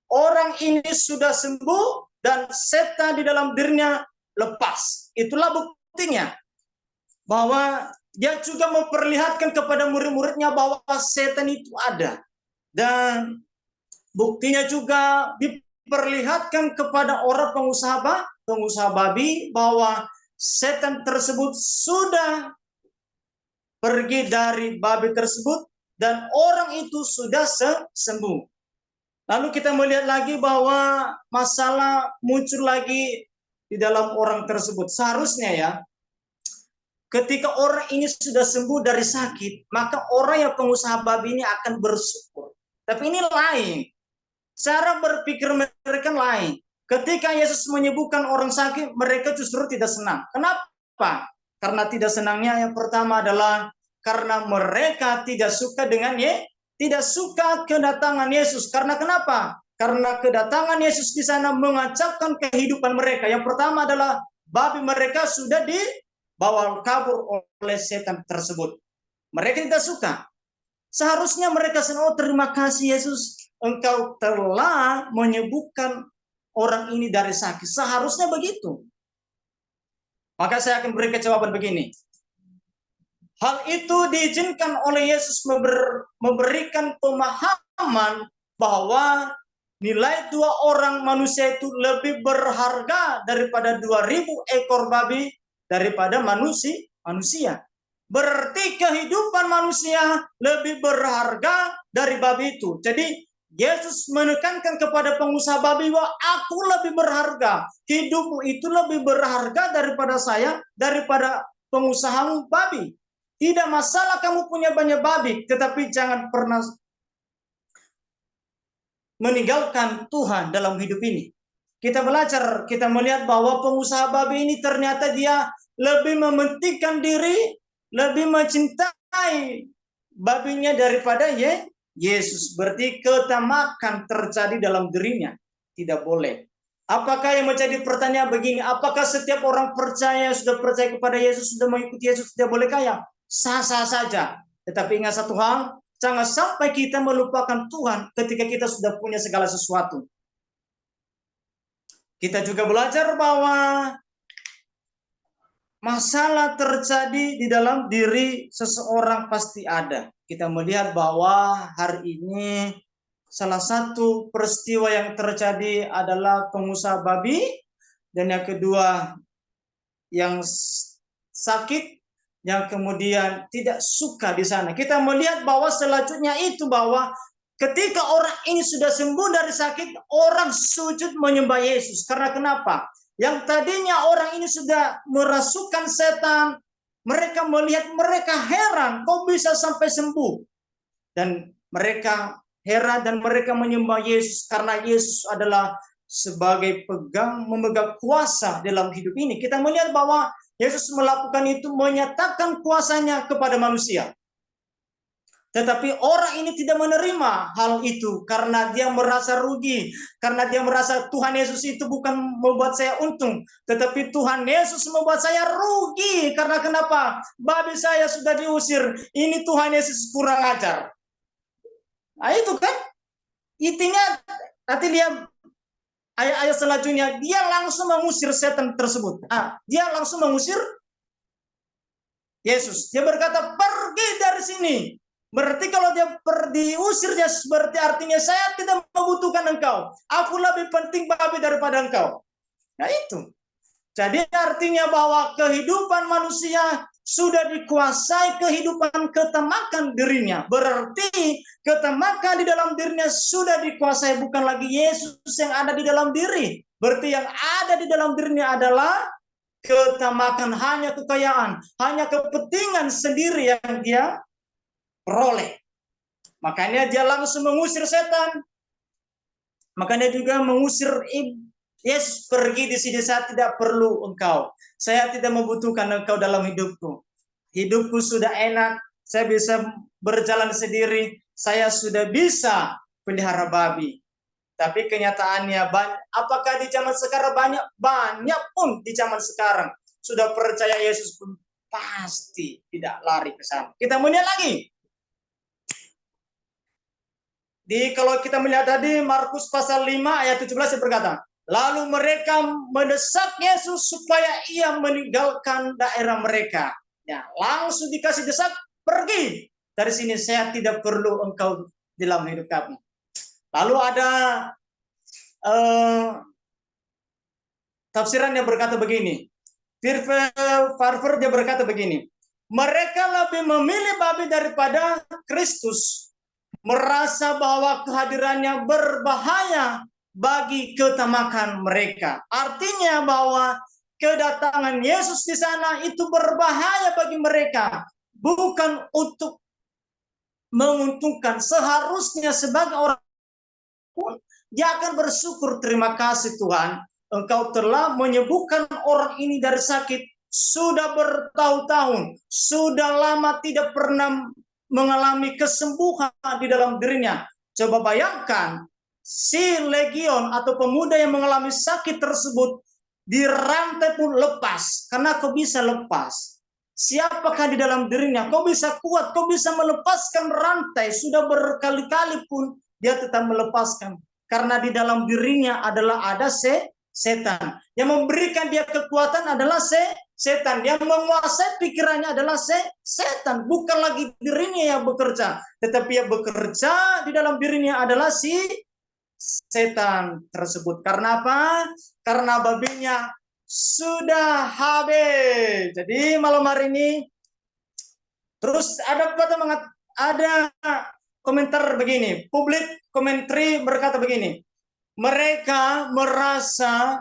Speaker 2: orang ini sudah sembuh dan setan di dalam dirinya lepas. Itulah buktinya. Bahwa dia juga memperlihatkan kepada murid-muridnya bahwa setan itu ada. Dan buktinya juga diperlihatkan kepada orang pengusaha babi bahwa setan tersebut sudah pergi dari babi tersebut dan orang itu sudah sembuh. Lalu kita melihat lagi bahwa masalah muncul lagi di dalam orang tersebut. Seharusnya ya, ketika orang ini sudah sembuh dari sakit, maka orang yang pengusaha babi ini akan bersyukur. Tapi ini lain. Cara berpikir mereka lain. Ketika Yesus menyembuhkan orang sakit, mereka justru tidak senang. Kenapa? Karena tidak senangnya yang pertama adalah karena mereka tidak suka tidak suka kedatangan Yesus. Karena kenapa? Karena kedatangan Yesus di sana mengacaukan kehidupan mereka. Yang pertama adalah babi mereka sudah dibawa kabur oleh setan tersebut. Mereka tidak suka. Seharusnya mereka senang, oh terima kasih Yesus, Engkau telah menyembuhkan orang ini dari sakit. Seharusnya begitu. Maka saya akan berikan jawaban begini. Hal itu diizinkan oleh Yesus memberikan pemahaman bahwa nilai 2 orang manusia itu lebih berharga daripada 2.000 ekor babi daripada manusia. Berarti kehidupan manusia lebih berharga dari babi itu. Jadi Yesus menekankan kepada pengusaha babi bahwa aku lebih berharga. Hidupmu itu lebih berharga daripada saya, daripada pengusaha babi. Tidak masalah kamu punya banyak babi, tetapi jangan pernah meninggalkan Tuhan dalam hidup ini. Kita belajar, kita melihat bahwa pengusaha babi ini ternyata dia lebih mementingkan diri, lebih mencintai babinya daripada Yesus. Berarti ketamakan terjadi dalam dirinya. Tidak boleh. Apakah yang menjadi pertanyaan begini, apakah setiap orang percaya, sudah percaya kepada Yesus, sudah mengikuti Yesus, tidak boleh kaya? Sah-sah saja. Tetapi ingat satu hal, jangan sampai kita melupakan Tuhan ketika kita sudah punya segala sesuatu. Kita juga belajar bahwa masalah terjadi di dalam diri seseorang pasti ada. Kita melihat bahwa hari ini salah satu peristiwa yang terjadi adalah pengusaha babi, dan yang kedua yang sakit, yang kemudian tidak suka di sana. Kita melihat bahwa selanjutnya itu bahwa ketika orang ini sudah sembuh dari sakit, orang sujud menyembah Yesus. Karena kenapa? Yang tadinya orang ini sudah merasukan setan, mereka melihat, mereka heran, kok bisa sampai sembuh? Dan mereka heran dan mereka menyembah Yesus karena Yesus adalah sebagai memegang kuasa dalam hidup ini. Kita melihat bahwa Yesus melakukan itu, menyatakan kuasanya kepada manusia. Tetapi orang ini tidak menerima hal itu karena dia merasa rugi, karena dia merasa Tuhan Yesus itu bukan membuat saya untung, tetapi Tuhan Yesus membuat saya rugi. Karena kenapa? Babi saya sudah diusir, ini Tuhan Yesus kurang ajar. Nah itu kan, intinya nanti dia ayat-ayat selanjutnya, dia langsung mengusir setan tersebut. Dia langsung mengusir Yesus. Dia berkata, pergi dari sini. Berarti kalau dia diusir, dia berarti artinya saya tidak membutuhkan engkau. Aku lebih penting babi daripada engkau. Nah itu. Jadi artinya bahwa kehidupan manusia sudah dikuasai kehidupan ketamakan dirinya. Berarti ketamakan di dalam dirinya sudah dikuasai, bukan lagi Yesus yang ada di dalam diri. Berarti yang ada di dalam dirinya adalah ketamakan, hanya kekayaan, hanya kepentingan sendiri yang dia peroleh. Makanya dia langsung mengusir setan. Makanya juga mengusir Yesus, pergi di sini, saya tidak perlu engkau. Saya tidak membutuhkan engkau dalam hidupku. Hidupku sudah enak, saya bisa berjalan sendiri, saya sudah bisa pelihara babi. Tapi kenyataannya, apakah di zaman sekarang banyak pun di zaman sekarang sudah percaya Yesus pun pasti tidak lari ke sana. Kita melihat lagi. Kalau kita melihat tadi Markus pasal 5 ayat 17 berkata, lalu mereka mendesak Yesus supaya ia meninggalkan daerah mereka. Ya, langsung dikasih desak, pergi dari sini, saya tidak perlu engkau dalam hidup kami. Lalu ada tafsiran yang berkata begini, Farver dia berkata begini, mereka lebih memilih babi daripada Kristus, merasa bahwa kehadirannya berbahaya bagi ketamakan mereka. Artinya bahwa kedatangan Yesus di sana itu berbahaya bagi mereka, bukan untuk menguntungkan. Seharusnya sebagai orang pun dia akan bersyukur, terima kasih Tuhan, engkau telah menyembuhkan orang ini dari sakit, sudah bertahun-tahun, sudah lama tidak pernah mengalami kesembuhan di dalam dirinya. Coba bayangkan, si legion atau pemuda yang mengalami sakit tersebut dirantai pun lepas. Karena kau bisa lepas? Siapakah di dalam dirinya? Kau bisa kuat, kau bisa melepaskan rantai. Sudah berkali-kali pun dia tetap melepaskan. Karena di dalam dirinya adalah ada setan. Yang memberikan dia kekuatan adalah setan. Yang menguasai pikirannya adalah setan. Bukan lagi dirinya yang bekerja, tetapi yang bekerja di dalam dirinya adalah si setan tersebut. Karena apa? Karena babinya sudah habis. Jadi malam hari ini terus ada komentar begini, publik komentari berkata begini, mereka merasa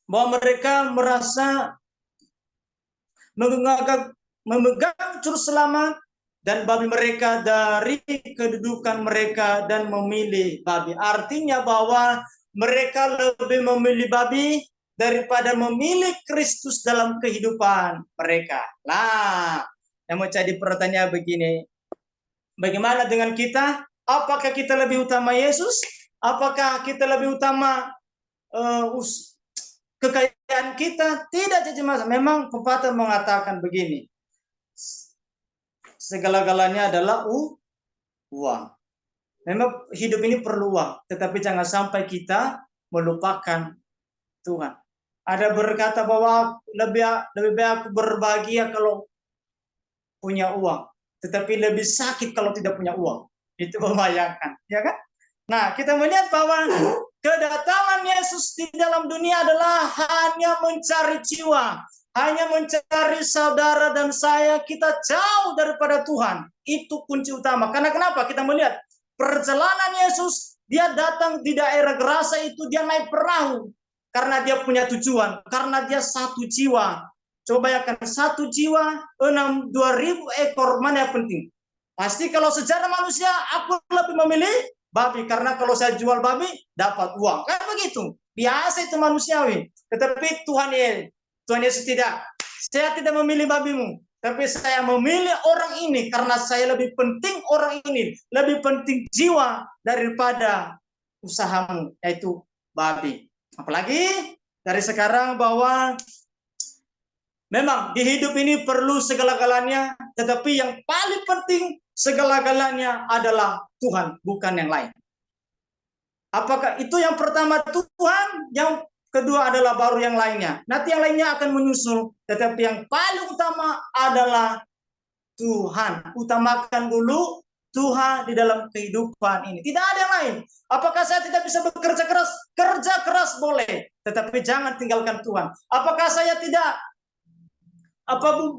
Speaker 2: bahwa mereka merasa memegang juru selamat dan babi mereka dari kedudukan mereka dan memilih babi. Artinya bahwa mereka lebih memilih babi daripada memilih Kristus dalam kehidupan mereka. Nah, yang menjadi pertanyaan begini, bagaimana dengan kita? Apakah kita lebih utama Yesus? Apakah kita lebih utama kekayaan kita? Tidak, jemaat. Memang pepatah mengatakan begini, segala-galanya adalah uang. Memang hidup ini perlu uang, tetapi jangan sampai kita melupakan Tuhan. Ada berkata bahwa lebih baik aku berbahagia kalau punya uang, tetapi lebih sakit kalau tidak punya uang. Itu membayangkan, ya kan? Nah, kita melihat bahwa kedatangan Yesus di dalam dunia adalah hanya mencari jiwa, hanya mencari saudara dan saya, kita jauh daripada Tuhan. Itu kunci utama. Karena kenapa? Kita melihat perjalanan Yesus, dia datang di daerah Gerasa itu, dia naik perahu. Karena dia punya tujuan, karena dia satu jiwa. Coba bayangkan, satu jiwa, 2.000 ekor, mana yang penting? Pasti kalau secara manusia, aku lebih memilih babi. Karena kalau saya jual babi, dapat uang. Kan begitu. Biasa itu manusiawi. Tetapi Tuhan Yesus tidak. Saya tidak memilih babimu. Tapi saya memilih orang ini. Karena saya lebih penting orang ini. Lebih penting jiwa daripada usahamu. Yaitu babi. Apalagi dari sekarang bahwa memang di hidup ini perlu segala-galanya, tetapi yang paling penting segala-galanya adalah Tuhan, bukan yang lain. Apakah itu yang pertama Tuhan, yang kedua adalah baru yang lainnya. Nanti yang lainnya akan menyusul, tetapi yang paling utama adalah Tuhan. Utamakan dulu Tuhan di dalam kehidupan ini. Tidak ada yang lain. Apakah saya tidak bisa bekerja keras? Kerja keras boleh, tetapi jangan tinggalkan Tuhan. Apakah saya tidak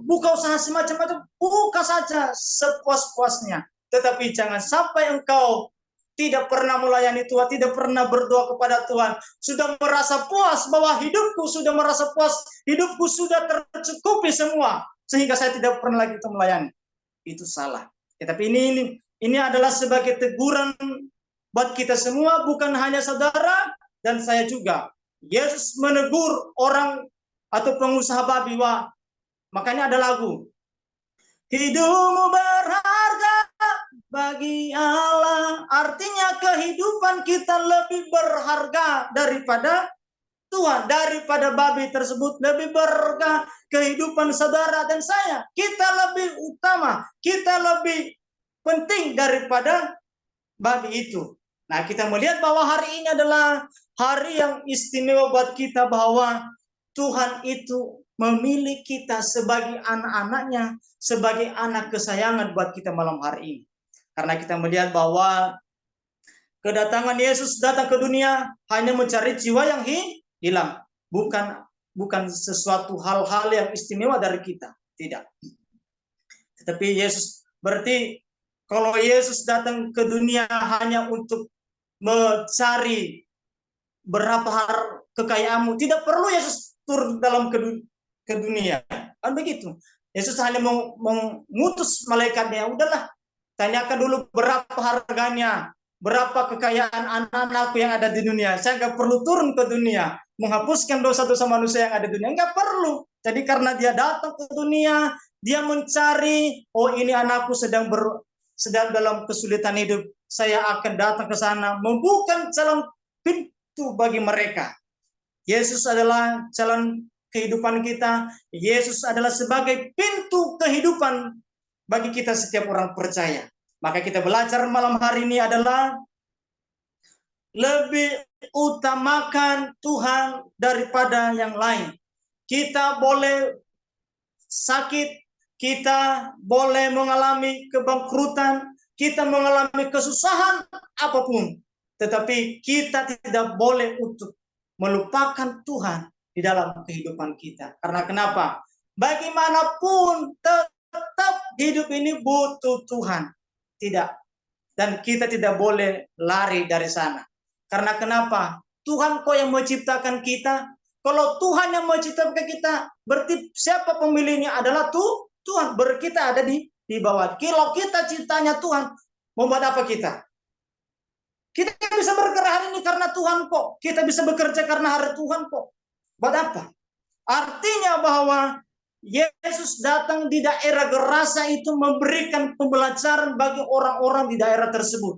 Speaker 2: buka usaha semacam-macam? Buka saja sepuas-puasnya. Tetapi jangan sampai engkau tidak pernah melayani Tuhan, tidak pernah berdoa kepada Tuhan. Sudah merasa puas bahwa hidupku sudah merasa puas, hidupku sudah tercukupi semua, sehingga saya tidak pernah lagi itu melayani. Itu salah. Tetapi ini adalah sebagai teguran buat kita semua, bukan hanya saudara dan saya juga. Yesus menegur orang atau pengusaha babi, makanya ada lagu. Hidupmu berharga bagi Allah. Artinya kehidupan kita lebih berharga daripada Tuhan. Daripada babi tersebut lebih berharga kehidupan saudara dan saya. Kita lebih utama. Kita lebih penting daripada babi itu. Nah, kita melihat bahwa hari ini adalah hari yang istimewa buat kita, bahwa Tuhan itu memilih kita sebagai anak-anaknya, sebagai anak kesayangan buat kita malam hari ini. Karena kita melihat bahwa kedatangan Yesus datang ke dunia hanya mencari jiwa yang hilang. Bukan sesuatu hal-hal yang istimewa dari kita. Tidak. Tetapi Yesus, berarti kalau Yesus datang ke dunia hanya untuk mencari berapa kekayaanmu, tidak perlu Yesus turun dalam ke dunia. Kan begitu. Yesus hanya mengutus malaikatnya. Udahlah, tanyakan dulu berapa harganya, berapa kekayaan anak-anakku yang ada di dunia. Saya nggak perlu turun ke dunia, menghapuskan dosa-dosa manusia yang ada di dunia. Nggak perlu. Jadi karena dia datang ke dunia, dia mencari, oh ini anakku sedang dalam kesulitan hidup. Saya akan datang ke sana, membuka jalan pintu bagi mereka. Yesus adalah jalan kehidupan kita. Yesus adalah sebagai pintu kehidupan bagi kita setiap orang percaya. Maka kita belajar malam hari ini adalah lebih utamakan Tuhan daripada yang lain. Kita boleh sakit, kita boleh mengalami kebangkrutan, kita mengalami kesusahan apapun, tetapi kita tidak boleh untuk melupakan Tuhan di dalam kehidupan kita. Karena kenapa? Bagaimanapun tetap hidup ini butuh Tuhan. Tidak. dan kita tidak boleh lari dari sana. Karena kenapa? Tuhan kok yang menciptakan kita. Kalau Tuhan yang menciptakan kita, berarti siapa pemiliknya adalah Tuhan. Kita ada di bawah. Kalau kita ciptanya Tuhan, membuat apa kita? Kita bisa bergerak hari ini karena Tuhan kok. Kita bisa bekerja karena hari Tuhan kok. Buat apa? Artinya bahwa Yesus datang di daerah Gerasa itu memberikan pembelajaran bagi orang-orang di daerah tersebut.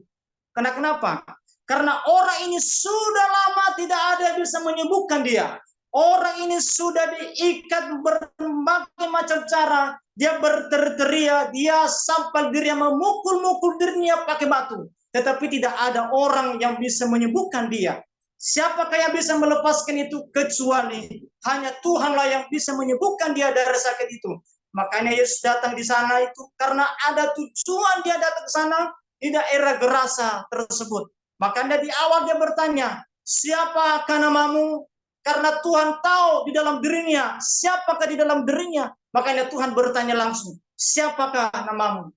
Speaker 2: Karena kenapa? Karena orang ini sudah lama tidak ada yang bisa menyembuhkan dia. Orang ini sudah diikat berbagai macam cara. Dia berteriak, dia sampai dirinya memukul-mukul dirinya pakai batu. Tetapi tidak ada orang yang bisa menyembuhkan dia. Siapakah yang bisa melepaskan itu kecuali hanya Tuhanlah yang bisa menyembuhkan dia dari sakit itu. Makanya Yesus datang di sana itu karena ada tujuan dia datang ke sana di daerah Gerasa tersebut. Makanya di awal dia bertanya, siapakah namamu? Karena Tuhan tahu di dalam dirinya, siapakah di dalam dirinya. Makanya Tuhan bertanya langsung, siapakah namamu?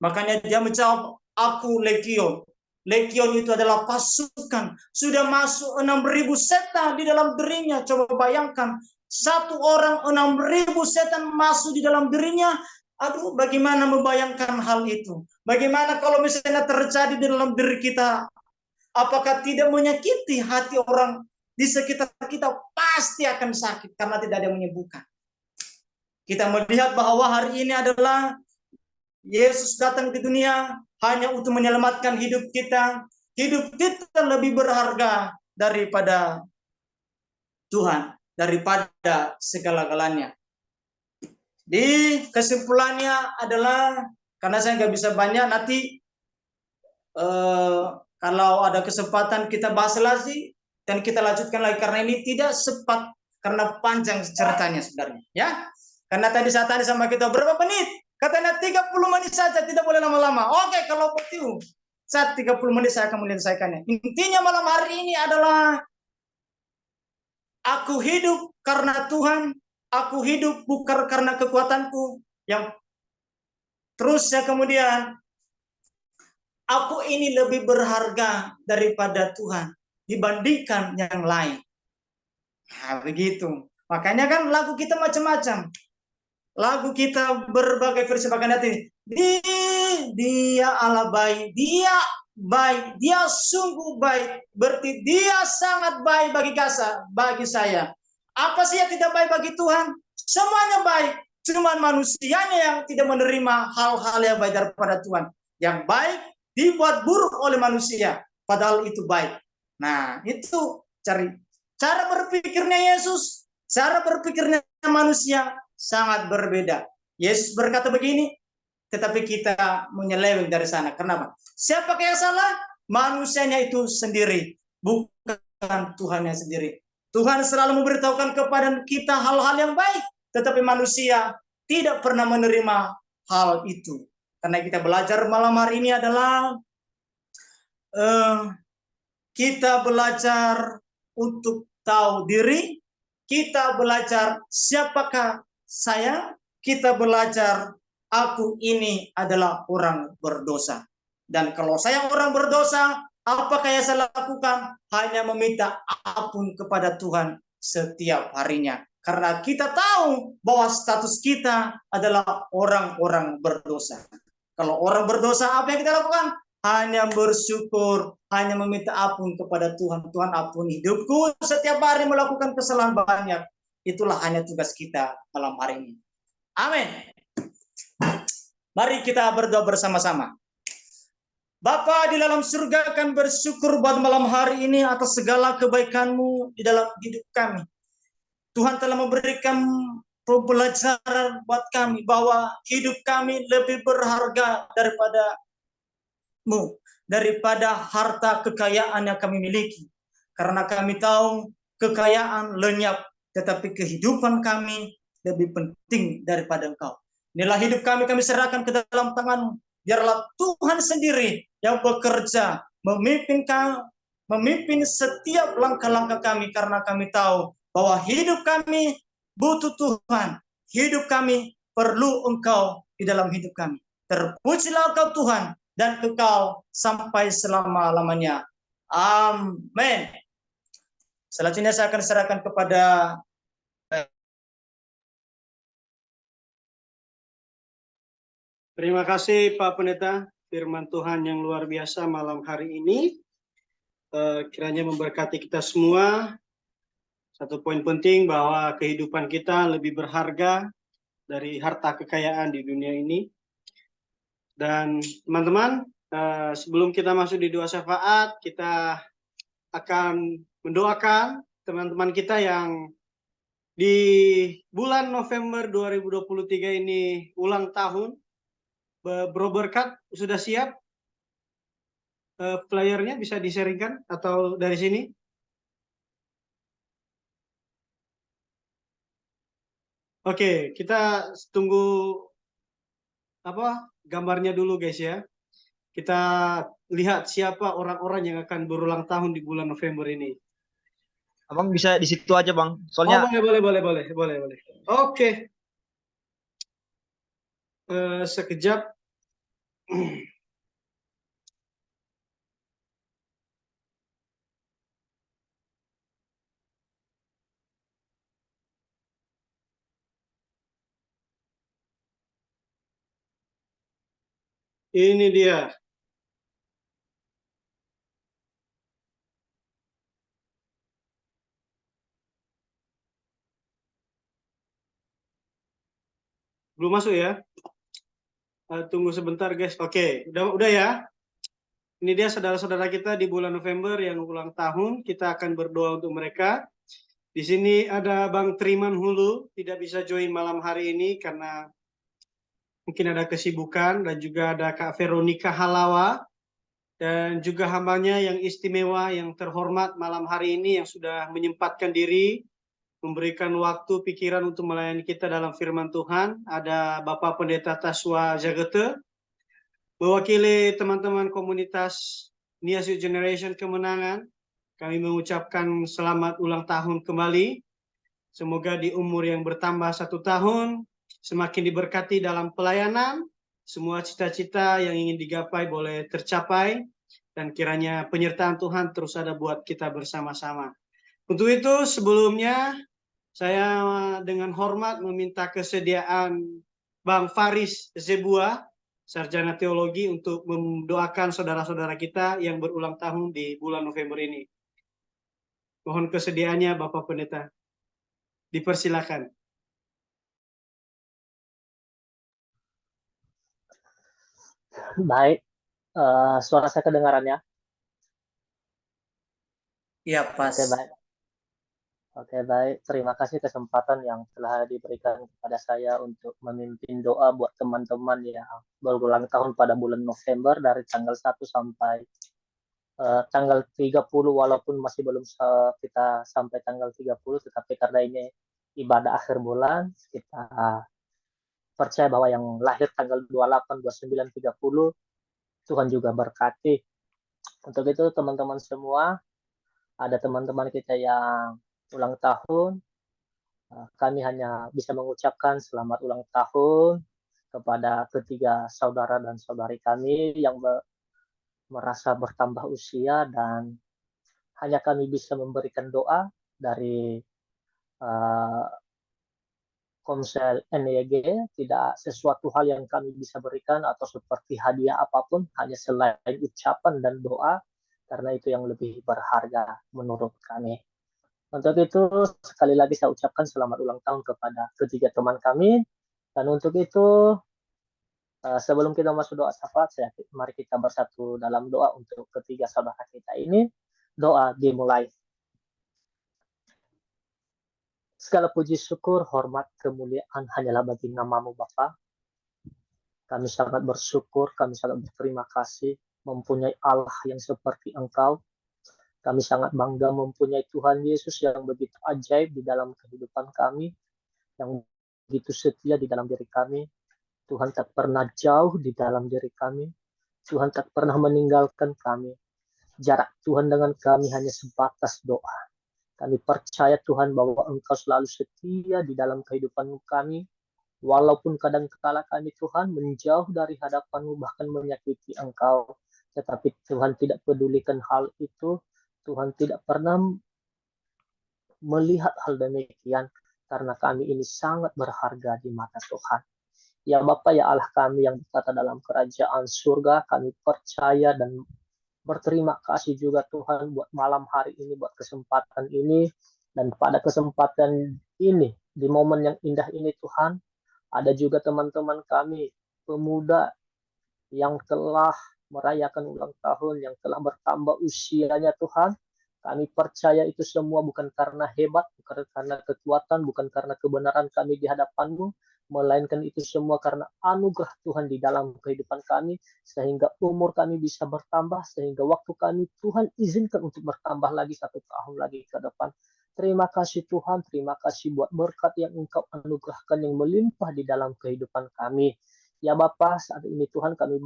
Speaker 2: Makanya dia menjawab, aku Legion. Legion itu adalah pasukan. Sudah masuk 6.000 setan di dalam dirinya. Coba bayangkan, satu orang 6.000 setan masuk di dalam dirinya. Aduh, bagaimana membayangkan hal itu? Bagaimana kalau misalnya terjadi di dalam diri kita? Apakah tidak menyakiti hati orang di sekitar kita? Pasti akan sakit karena tidak ada yang menyembuhkan. Kita melihat bahwa hari ini adalah Yesus datang di dunia hanya untuk menyelamatkan hidup kita. Hidup kita lebih berharga daripada Tuhan, daripada segala-galanya. Di kesimpulannya adalah, karena saya nggak bisa banyak, nanti kalau ada kesempatan kita bahas lagi dan kita lanjutkan lagi, karena ini tidak sempat karena panjang ceritanya sebenarnya, ya. Karena tadi saya tanya sama kita berapa menit? Katanya 30 menit saja, tidak boleh lama-lama. Oke, kalau begitu, saat 30 menit saya akan menyelesaikannya. Intinya malam hari ini adalah aku hidup karena Tuhan, aku hidup bukan karena kekuatanku. Yang terusnya kemudian, aku ini lebih berharga daripada Tuhan dibandingkan yang lain. Nah, begitu. Makanya kan lagu kita macam-macam. Lagu kita berbagai versi, bahkan nanti dia Allah baik, dia baik, dia sungguh baik, berarti dia sangat baik bagi saya. Apa sih yang tidak baik bagi Tuhan? Semuanya baik, cuma manusianya yang tidak menerima hal-hal yang baik daripada Tuhan. Yang baik dibuat buruk oleh manusia, padahal itu baik. Nah, itu cara berpikirnya Yesus, cara berpikirnya manusia sangat berbeda. Yesus berkata begini, tetapi kita menyeleweng dari sana. Kenapa? Siapakah yang salah? Manusianya itu sendiri, bukan Tuhannya sendiri. Tuhan selalu memberitahukan kepada kita hal-hal yang baik, tetapi manusia tidak pernah menerima hal itu. Karena kita belajar malam hari ini adalah kita belajar untuk tahu diri, kita belajar siapakah saya, kita belajar aku ini adalah orang berdosa. Dan kalau saya orang berdosa, apakah yang saya lakukan? Hanya meminta ampun kepada Tuhan setiap harinya. Karena kita tahu bahwa status kita adalah orang-orang berdosa. Kalau orang berdosa, apa yang kita lakukan? Hanya bersyukur, hanya meminta ampun kepada Tuhan. Tuhan ampuni hidupku, setiap hari melakukan kesalahan banyak. Itulah hanya tugas kita malam hari ini. Amin. Mari kita berdoa bersama-sama. Bapa di dalam surga, akan bersyukur buat malam hari ini atas segala kebaikan-Mu di dalam hidup kami. Tuhan telah memberikan pembelajaran buat kami bahwa hidup kami lebih berharga daripada-Mu, daripada harta kekayaan yang kami miliki. Karena kami tahu kekayaan lenyap, tetapi kehidupan kami lebih penting daripada Engkau. Inilah hidup kami serahkan ke dalam tangan-Mu. Biarlah Tuhan sendiri yang bekerja, memimpin setiap langkah-langkah kami, karena kami tahu bahwa hidup kami butuh Tuhan. Hidup kami perlu Engkau di dalam hidup kami. Terpujilah Engkau Tuhan. dan kekal sampai selama-lamanya. Amin. Selanjutnya saya akan serahkan kepada
Speaker 1: Terima kasih Pak Pendeta, firman Tuhan yang luar biasa malam hari ini. Kiranya memberkati kita semua. Satu poin penting bahwa kehidupan kita lebih berharga dari harta kekayaan di dunia ini. Dan teman-teman, sebelum kita masuk di doa syafaat, kita akan mendoakan teman-teman kita yang di bulan November 2023 ini ulang tahun. Bro Berkat sudah siap? Flyernya bisa di-sharingkan atau dari sini? Oke, kita tunggu gambarnya dulu guys ya. Kita lihat siapa orang-orang yang akan berulang tahun di bulan November ini.
Speaker 3: Abang bisa di situ aja bang, soalnya
Speaker 1: boleh. Oke. Sekejap. Ini dia. Belum masuk ya? Tunggu sebentar guys. Oke, udah ya. Ini dia saudara-saudara kita di bulan November yang ulang tahun. Kita akan berdoa untuk mereka. Di sini ada Bang Triman Hulu, tidak bisa join malam hari ini karena mungkin ada kesibukan, dan juga ada Kak Veronica Halawa, dan juga hambanya yang istimewa, yang terhormat malam hari ini yang sudah menyempatkan diri, memberikan waktu, pikiran untuk melayani kita dalam firman Tuhan. Ada Bapak Pendeta Taswa Jagete, mewakili teman-teman komunitas Nias Youth Generation Kemenangan. Kami mengucapkan selamat ulang tahun kembali. Semoga di umur yang bertambah 1 tahun, semakin diberkati dalam pelayanan, semua cita-cita yang ingin digapai boleh tercapai, dan kiranya penyertaan Tuhan terus ada buat kita bersama-sama. Untuk itu sebelumnya saya dengan hormat meminta kesediaan Bang Faris Zebua, sarjana teologi, untuk mendoakan saudara-saudara kita yang berulang tahun di bulan November ini. Mohon kesediaannya Bapak Pendeta. Dipersilakan.
Speaker 4: Baik, suara saya kedengarannya?
Speaker 2: ya pas.
Speaker 4: Oke, baik. Terima kasih kesempatan yang telah diberikan kepada saya untuk memimpin doa buat teman-teman yang berulang tahun pada bulan November dari tanggal 1 sampai tanggal 30, walaupun masih belum kita sampai tanggal 30, tetapi karena ini ibadah akhir bulan, kita percaya bahwa yang lahir tanggal 28, 29, 30, Tuhan juga berkati. Untuk itu teman-teman semua, ada teman-teman kita yang ulang tahun, kami hanya bisa mengucapkan selamat ulang tahun kepada ketiga saudara dan saudari kami yang merasa bertambah usia, dan hanya kami bisa memberikan doa dari Komsel NYG. Tidak sesuatu hal yang kami bisa berikan atau seperti hadiah apapun, hanya selain ucapan dan doa, karena itu yang lebih berharga menurut kami. Untuk itu sekali lagi saya ucapkan selamat ulang tahun kepada ketiga teman kami. Dan untuk itu sebelum kita masuk doa syafaat, mari kita bersatu dalam doa untuk ketiga saudara kita ini. Doa dimulai. Segala puji syukur, hormat, kemuliaan hanyalah bagi nama-Mu Bapa. Kami sangat bersyukur, kami sangat berterima kasih mempunyai Allah yang seperti Engkau. Kami sangat bangga mempunyai Tuhan Yesus yang begitu ajaib di dalam kehidupan kami, yang begitu setia di dalam diri kami. Tuhan tak pernah jauh di dalam diri kami. Tuhan tak pernah meninggalkan kami. Jarak Tuhan dengan kami hanya sebatas doa. Kami percaya Tuhan bahwa Engkau selalu setia di dalam kehidupan kami. Walaupun kadang-kala kami Tuhan menjauh dari hadapan-Mu bahkan menyakiti Engkau, tetapi Tuhan tidak pedulikan hal itu. Tuhan tidak pernah melihat hal demikian karena kami ini sangat berharga di mata Tuhan. Ya Bapa, ya Allah kami yang berkata dalam kerajaan surga, kami percaya dan berterima kasih juga Tuhan buat malam hari ini, buat kesempatan ini. Dan pada kesempatan ini, di momen yang indah ini Tuhan, ada juga teman-teman kami, pemuda yang telah merayakan ulang tahun, yang telah bertambah usianya Tuhan. Kami percaya itu semua bukan karena hebat, bukan karena kekuatan, bukan karena kebenaran kami di hadapan-Mu, melainkan itu semua karena anugerah Tuhan di dalam kehidupan kami, sehingga umur kami bisa bertambah, sehingga waktu kami Tuhan izinkan untuk bertambah lagi 1 tahun lagi ke depan. Terima kasih Tuhan, terima kasih buat berkat yang Engkau anugerahkan yang melimpah di dalam kehidupan kami. Ya Bapa, saat ini Tuhan kami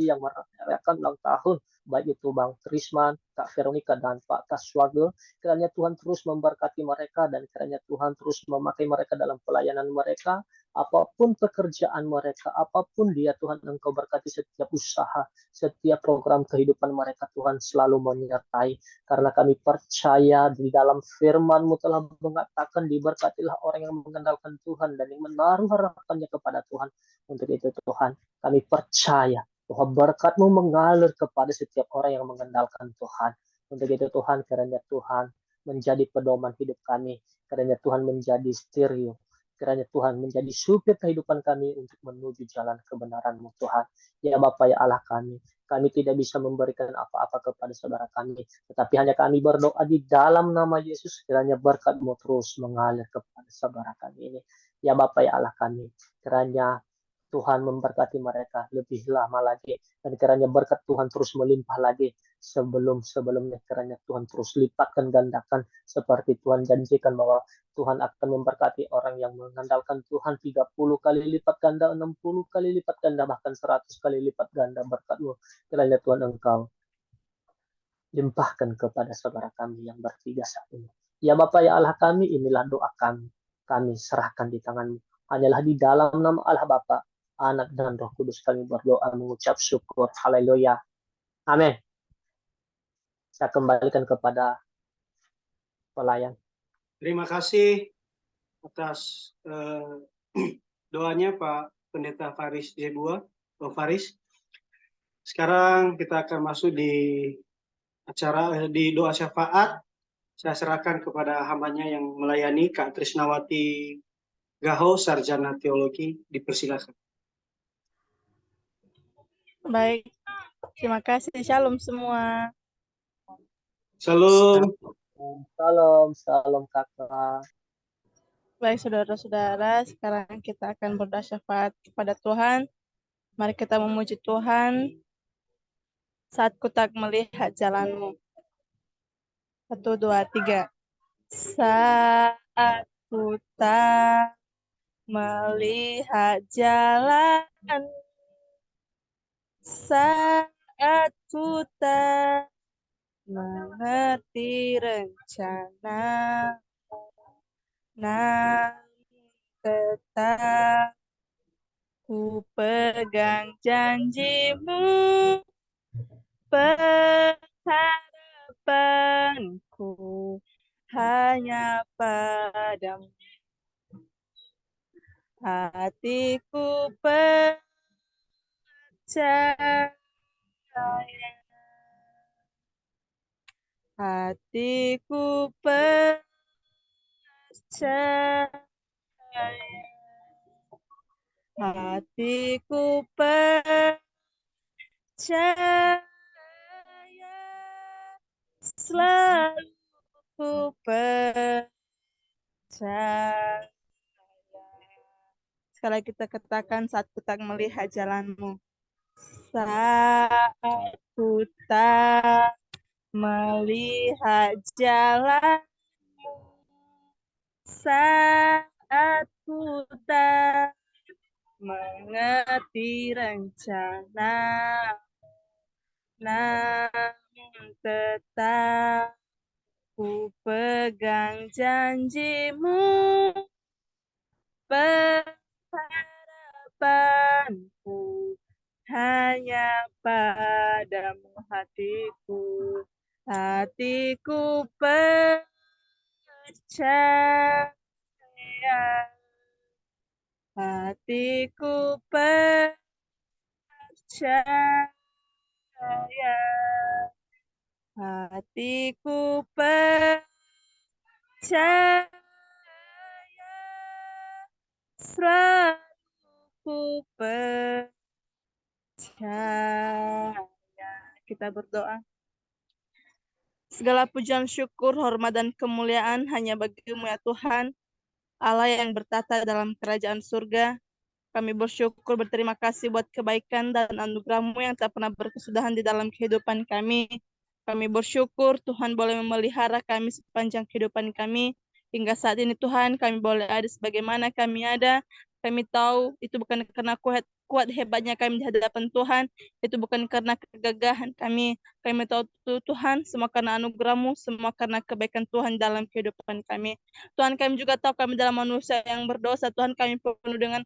Speaker 4: yang merayakan ulang tahun, baik itu Bang Trisman, Kak Veronica, dan Pak Kaswagel. Kiranya Tuhan terus memberkati mereka dan kiranya Tuhan terus memakai mereka dalam pelayanan mereka, apapun pekerjaan mereka, apapun dia Tuhan Engkau berkati setiap usaha, setiap program kehidupan mereka Tuhan selalu menyertai. Karena kami percaya di dalam firman-Mu telah mengatakan diberkatilah orang yang mengandalkan Tuhan dan yang menaruh harapannya kepada Tuhan. Untuk itu Tuhan, kami percaya bahwa berkat-Mu mengalir kepada setiap orang yang mengandalkan Tuhan. Untuk itu Tuhan, kiranya Tuhan menjadi pedoman hidup kami. Kiranya Tuhan menjadi stereo. Kiranya Tuhan menjadi supir kehidupan kami untuk menuju jalan kebenaran-Mu Tuhan. Ya Bapa, ya Allah kami tidak bisa memberikan apa-apa kepada saudara kami. Tetapi hanya kami berdoa di dalam nama Yesus. Kiranya berkat-Mu terus mengalir kepada saudara kami ini. Ya Bapa, ya Allah kiranya Tuhan memberkati mereka lebih lama lagi dan kiranya berkat Tuhan terus melimpah lagi sebelum-sebelumnya. Kiranya Tuhan terus lipatkan gandakan seperti Tuhan janjikan bahwa Tuhan akan memberkati orang yang mengandalkan Tuhan 30 kali lipat ganda, 60 kali lipat ganda, bahkan 100 kali lipat ganda berkat-Mu. Kiranya Tuhan Engkau limpahkan kepada saudara kami yang bertiga saat ini. Ya Bapa, ya Allah kami, inilah doa kami. Kami serahkan di tangan-Mu. Hanyalah di dalam nama Allah Bapa, Anak dan Roh Kudus kami berdoa mengucap syukur. Haleluya. Amin. Saya kembalikan kepada pelayan.
Speaker 1: Terima kasih atas doanya Pak Pendeta Faris Jebua. Faris. Sekarang kita akan masuk di doa syafaat. Saya serahkan kepada hambanya yang melayani, Kak Trisnawati Gaho, Sarjana Teologi. Dipersilakan.
Speaker 5: Baik, terima kasih. Shalom semua.
Speaker 1: Shalom.
Speaker 4: Salam kakak.
Speaker 5: Baik, saudara-saudara, sekarang kita akan berdoa syafaat kepada Tuhan. Mari kita memuji Tuhan saat ku tak melihat jalan-Mu. 1, 2, 3. Saat ku tak melihat jalan, saat ku tak mengerti rencana, namun tetap ku pegang janji-Mu, pengharapanku hanya padamu. Hatiku percaya, hatiku percaya, hatiku percaya, selalu ku percaya. Sekali kita katakan saat ku tak melihat jalan-Mu. Saat ku tak melihat jalan-Mu, saat ku tak mengerti rencana, namun tetap Ku pegang janjimu, pengharapanku hanya padamu hatiku. Hatiku percaya, hatiku percaya, hatiku percaya, selalu ku percaya. Kita berdoa. Segala pujian, syukur, hormat, dan kemuliaan hanya bagi-Mu ya Tuhan, Allah yang bertata dalam kerajaan surga. Kami bersyukur, berterima kasih buat kebaikan dan anugerah-Mu yang tak pernah berkesudahan di dalam kehidupan kami. Kami bersyukur Tuhan boleh memelihara kami sepanjang kehidupan kami. Hingga saat ini Tuhan, kami boleh ada sebagaimana kami ada. Kami tahu itu bukan karena kuat hebatnya kami di hadapan Tuhan. Itu bukan karena kegagahan kami. Kami tahu Tuhan, semua karena anugerah-Mu, semua karena kebaikan Tuhan dalam kehidupan kami. Tuhan, kami juga tahu kami dalam manusia yang berdosa. Tuhan, kami penuh dengan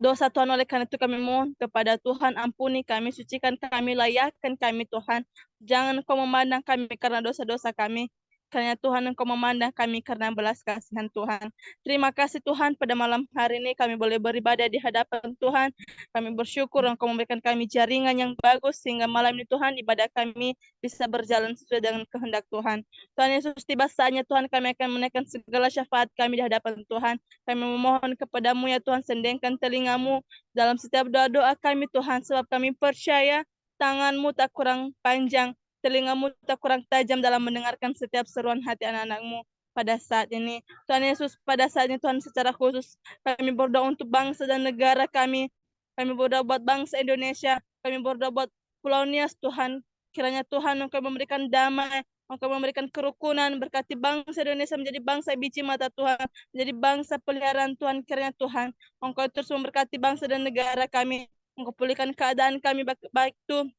Speaker 5: dosa Tuhan, oleh karena itu kami mohon kepada Tuhan, ampuni kami, sucikan kami, layakkan kami Tuhan. Jangan Engkau memandang kami karena dosa-dosa kami, karena Tuhan Engkau memandang kami karena belas kasihan Tuhan. Terima kasih Tuhan, pada malam hari ini kami boleh beribadah di hadapan Tuhan. Kami bersyukur Engkau memberikan kami jaringan yang bagus, sehingga malam ini Tuhan ibadah kami bisa berjalan sesuai dengan kehendak Tuhan. Tuhan Yesus, tiba saatnya Tuhan kami akan menaikkan segala syafaat kami di hadapan Tuhan. Kami memohon kepadamu ya Tuhan, sendengkan telingamu dalam setiap doa-doa kami Tuhan, sebab kami percaya tanganmu tak kurang panjang, telingamu tak kurang tajam dalam mendengarkan setiap seruan hati anak-anakmu pada saat ini. Tuhan Yesus, pada saat ini Tuhan, secara khusus kami berdoa untuk bangsa dan negara kami. Kami berdoa buat bangsa Indonesia, kami berdoa buat Pulau Nias Tuhan. Kiranya Tuhan Engkau memberikan damai, Engkau memberikan kerukunan, berkati bangsa Indonesia menjadi bangsa biji mata Tuhan, menjadi bangsa peliharaan Tuhan. Kiranya Tuhan Engkau terus memberkati bangsa dan negara kami. Engkau pulihkan keadaan kami, baik itu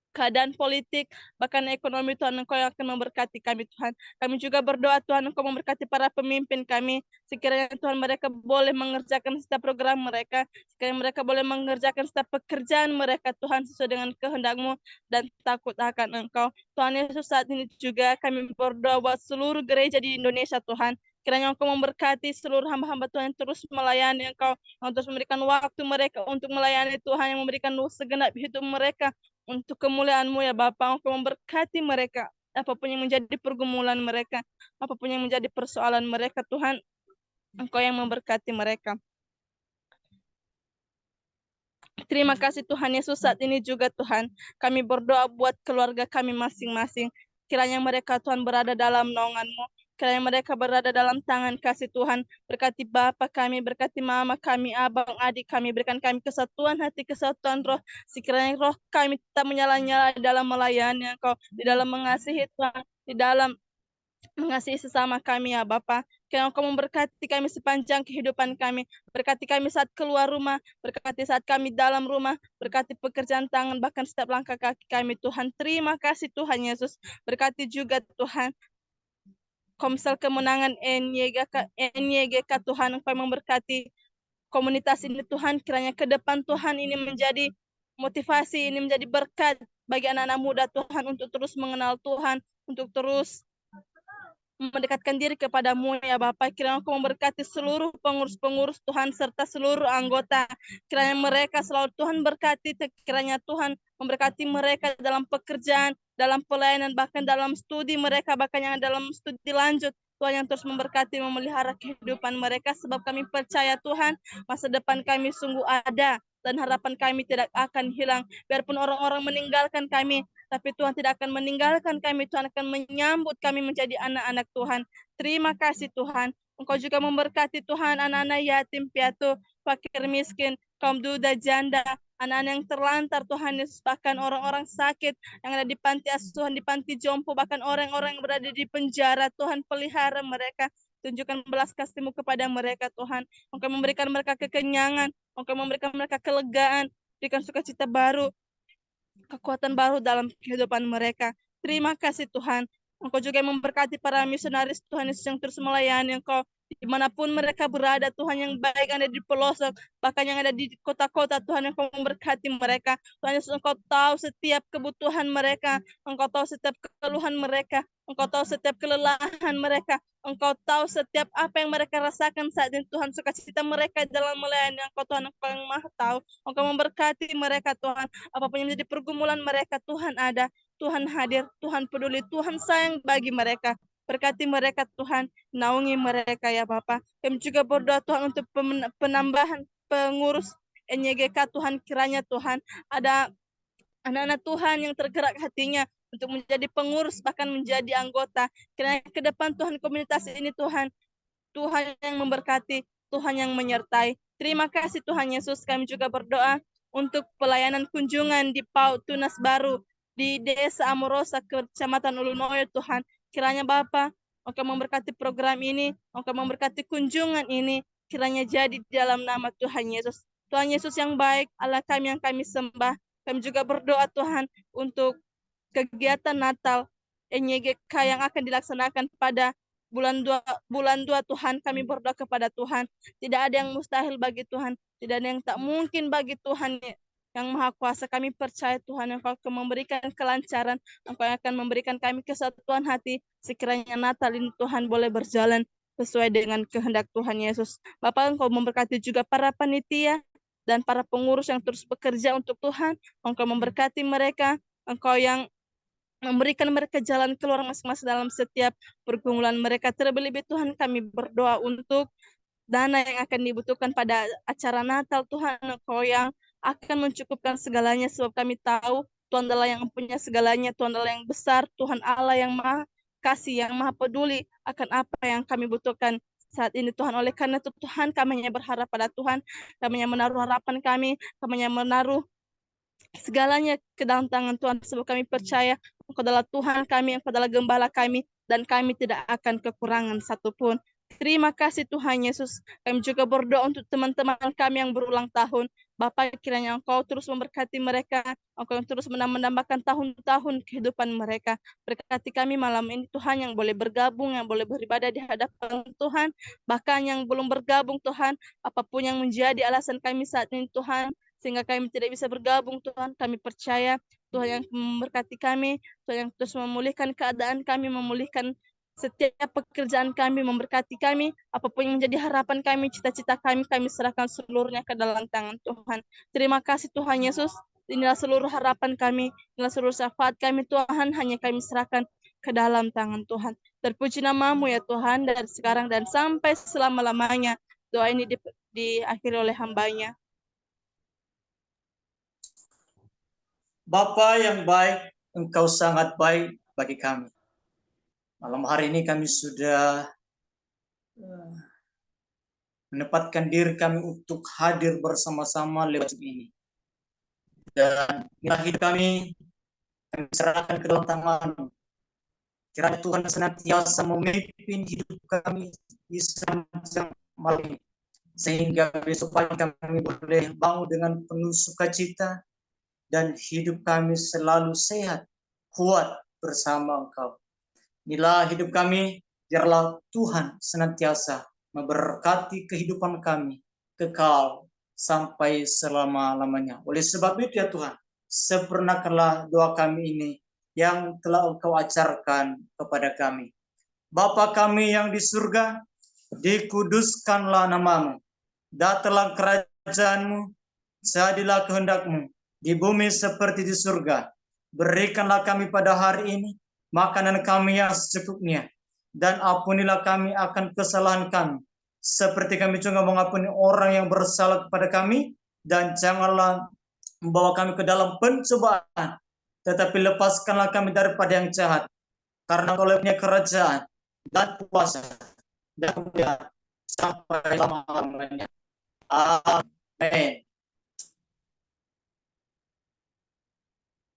Speaker 5: keadaan politik, bahkan ekonomi Tuhan. Engkau yang akan memberkati kami Tuhan. Kami juga berdoa Tuhan Engkau memberkati para pemimpin kami. Sekiranya Tuhan mereka boleh mengerjakan setiap program mereka, sekiranya mereka boleh mengerjakan setiap pekerjaan mereka Tuhan sesuai dengan kehendak-Mu dan takut akan Engkau. Tuhan Yesus, saat ini juga kami berdoa buat seluruh gereja di Indonesia Tuhan. Kiranya Engkau memberkati seluruh hamba-hamba Tuhan yang terus melayani Engkau, yang terus memberikan waktu mereka untuk melayani Tuhan, yang memberikan segenap hidup mereka untuk kemuliaan-Mu ya Bapa. Engkau memberkati mereka, apapun yang menjadi pergumulan mereka, apapun yang menjadi persoalan mereka Tuhan, Engkau yang memberkati mereka. Terima kasih Tuhan Yesus, saat ini juga Tuhan kami berdoa buat keluarga kami masing-masing. Kiranya mereka Tuhan berada dalam naungan-Mu, kiranya mereka berada dalam tangan kasih Tuhan. Berkati Bapa kami, berkati Mama kami, abang, adik kami, berikan kami kesatuan hati, kesatuan roh. Sekiranya roh kami tetap menyala-nyala dalam melayani Engkau, di dalam mengasihi Tuhan, di dalam mengasihi sesama kami ya Bapa. Kiranya Engkau memberkati kami sepanjang kehidupan kami. Berkati kami saat keluar rumah, berkati saat kami dalam rumah, berkati pekerjaan tangan, bahkan setiap langkah kaki kami Tuhan. Terima kasih Tuhan Yesus. Berkati juga Tuhan Komsel Kemenangan NYGK Tuhan, Engkau memberkati komunitas ini Tuhan. Kiranya ke depan Tuhan ini menjadi motivasi, ini menjadi berkat bagi anak-anak muda Tuhan untuk terus mengenal Tuhan, untuk terus mendekatkan diri kepada-Mu ya Bapa. Kiranya Engkau memberkati seluruh pengurus-pengurus Tuhan serta seluruh anggota. Kiranya mereka selalu Tuhan berkati, kiranya Tuhan memberkati mereka dalam pekerjaan, dalam pelayanan, bahkan dalam studi mereka, bahkan yang dalam studi lanjut. Tuhan yang terus memberkati, memelihara kehidupan mereka, sebab kami percaya Tuhan, masa depan kami sungguh ada dan harapan kami tidak akan hilang. Biarpun orang-orang meninggalkan kami, tapi Tuhan tidak akan meninggalkan kami. Tuhan akan menyambut kami menjadi anak-anak Tuhan. Terima kasih Tuhan. Engkau juga memberkati Tuhan anak-anak yatim piatu, fakir miskin, kaum duda janda, anak-anak yang terlantar Tuhan Yesus, bahkan orang-orang sakit yang ada di panti asuhan, di panti jompo, bahkan orang-orang yang berada di penjara. Tuhan pelihara mereka. Tunjukkan belas kasih-Mu kepada mereka Tuhan. Engkau memberikan mereka kekenyangan, Engkau memberikan mereka kelegaan, berikan sukacita baru, kekuatan baru dalam kehidupan mereka. Terima kasih Tuhan. Engkau juga yang memberkati para misionaris Tuhan Yesus yang terus melayani Engkau dimanapun mereka berada, Tuhan, yang baik ada di pelosok, bahkan yang ada di kota-kota, Tuhan, yang Engkau memberkati mereka. Tuhan Yesus, Engkau tahu setiap kebutuhan mereka, Engkau tahu setiap keluhan mereka, Engkau tahu setiap kelelahan mereka, Engkau tahu setiap apa yang mereka rasakan saat ini, Tuhan. Sukacita mereka dalam melayani Engkau, Tuhan, Engkau yang Maha tahu. Engkau memberkati mereka, Tuhan. Apapun yang menjadi pergumulan mereka, Tuhan ada, Tuhan hadir, Tuhan peduli, Tuhan sayang bagi mereka. Berkati mereka, Tuhan, naungi mereka ya Bapa. Kami juga berdoa, Tuhan, untuk penambahan pengurus NYGK, Tuhan. Kiranya, Tuhan, ada anak-anak Tuhan yang tergerak hatinya untuk menjadi pengurus, bahkan menjadi anggota. Kiranya ke depan, Tuhan, komunitas ini, Tuhan, Tuhan yang memberkati, Tuhan yang menyertai. Terima kasih, Tuhan Yesus. Kami juga berdoa untuk pelayanan kunjungan di PAUD Tunas Baru di Desa Amorosa, Kecamatan Ulunoyo, Tuhan. Kiranya Bapa, Engkau memberkati program ini, Engkau memberkati kunjungan ini, kiranya jadi di dalam nama Tuhan Yesus. Tuhan Yesus yang baik, Allah kami yang kami sembah. Kami juga berdoa, Tuhan, untuk kegiatan Natal NYGK yang akan dilaksanakan pada bulan 2 Tuhan. Kami berdoa kepada Tuhan, tidak ada yang mustahil bagi Tuhan, tidak ada yang tak mungkin bagi Tuhan yang Maha Kuasa. Kami percaya, Tuhan, Engkau akan memberikan kelancaran, Engkau akan memberikan kami kesatuan hati, sekiranya Natal ini, Tuhan, boleh berjalan sesuai dengan kehendak Tuhan Yesus. Bapak, Engkau memberkati juga para panitia dan para pengurus yang terus bekerja untuk Tuhan. Engkau memberkati mereka, Engkau yang memberikan mereka jalan keluar masing-masing dalam setiap pergumulan mereka. Terlebih-lebih, Tuhan, kami berdoa untuk dana yang akan dibutuhkan pada acara Natal, Tuhan. Engkau yang akan mencukupkan segalanya, sebab kami tahu Tuhan adalah yang punya segalanya, Tuhan adalah yang besar, Tuhan Allah yang Maha Kasih, yang Maha Peduli akan apa yang kami butuhkan saat ini, Tuhan. Oleh karena itu, Tuhan, kami hanya berharap pada Tuhan, kami hanya menaruh harapan kami hanya menaruh segalanya ke dalam tangan Tuhan, sebab kami percaya Engkau adalah Tuhan kami, Engkau adalah gembala kami, dan kami tidak akan kekurangan satupun. Terima kasih, Tuhan Yesus. Kami juga berdoa untuk teman-teman kami yang berulang tahun. Bapak, kiranya Engkau terus memberkati mereka, Engkau yang terus menambahkan tahun-tahun kehidupan mereka. Berkati kami malam ini, Tuhan, yang boleh bergabung, yang boleh beribadah di hadapan Tuhan, bahkan yang belum bergabung, Tuhan, apapun yang menjadi alasan kami saat ini, Tuhan, sehingga kami tidak bisa bergabung, Tuhan. Kami percaya Tuhan yang memberkati kami, Tuhan yang terus memulihkan keadaan kami, memulihkan setiap pekerjaan kami, memberkati kami, apapun yang menjadi harapan kami, cita-cita kami serahkan seluruhnya ke dalam tangan Tuhan. Terima kasih, Tuhan Yesus. Inilah seluruh harapan kami, inilah seluruh syafaat kami, Tuhan, hanya kami serahkan ke dalam tangan Tuhan. Terpuji nama-Mu ya Tuhan, dari sekarang dan sampai selama-lamanya. Doa ini diakhiri oleh hamba-Nya.
Speaker 2: Bapa yang baik, Engkau sangat baik bagi kami. Malam hari ini kami sudah menempatkan diri kami untuk hadir bersama-sama lewat ini. Dan hidup kami serahkan ke dalam tangan-Mu. Kiranya Tuhan senantiasa memimpin hidup kami di sepanjang malam ini, sehingga besok pagi kami boleh bangun dengan penuh sukacita dan hidup kami selalu sehat, kuat bersama Engkau. Inilah hidup kami, biarlah Tuhan senantiasa memberkati kehidupan kami kekal sampai selama-lamanya. Oleh sebab itu ya Tuhan, sempurnakanlah doa kami ini yang telah Engkau ajarkan kepada kami. Bapa kami yang di surga, dikuduskanlah nama-Mu. Datanglah kerajaan-Mu, jadilah kehendak-Mu di bumi seperti di surga. Berikanlah kami pada hari ini makanan kami yang secukupnya, dan ampunilah kami akan kesalahan kami, seperti kami juga mengampuni orang yang bersalah kepada kami, dan janganlah membawa kami ke dalam pencobaan, tetapi lepaskanlah kami daripada yang jahat, karena Engkau punya kerajaan dan kuasa dan kemuliaan sampai lama-lamanya. Amin.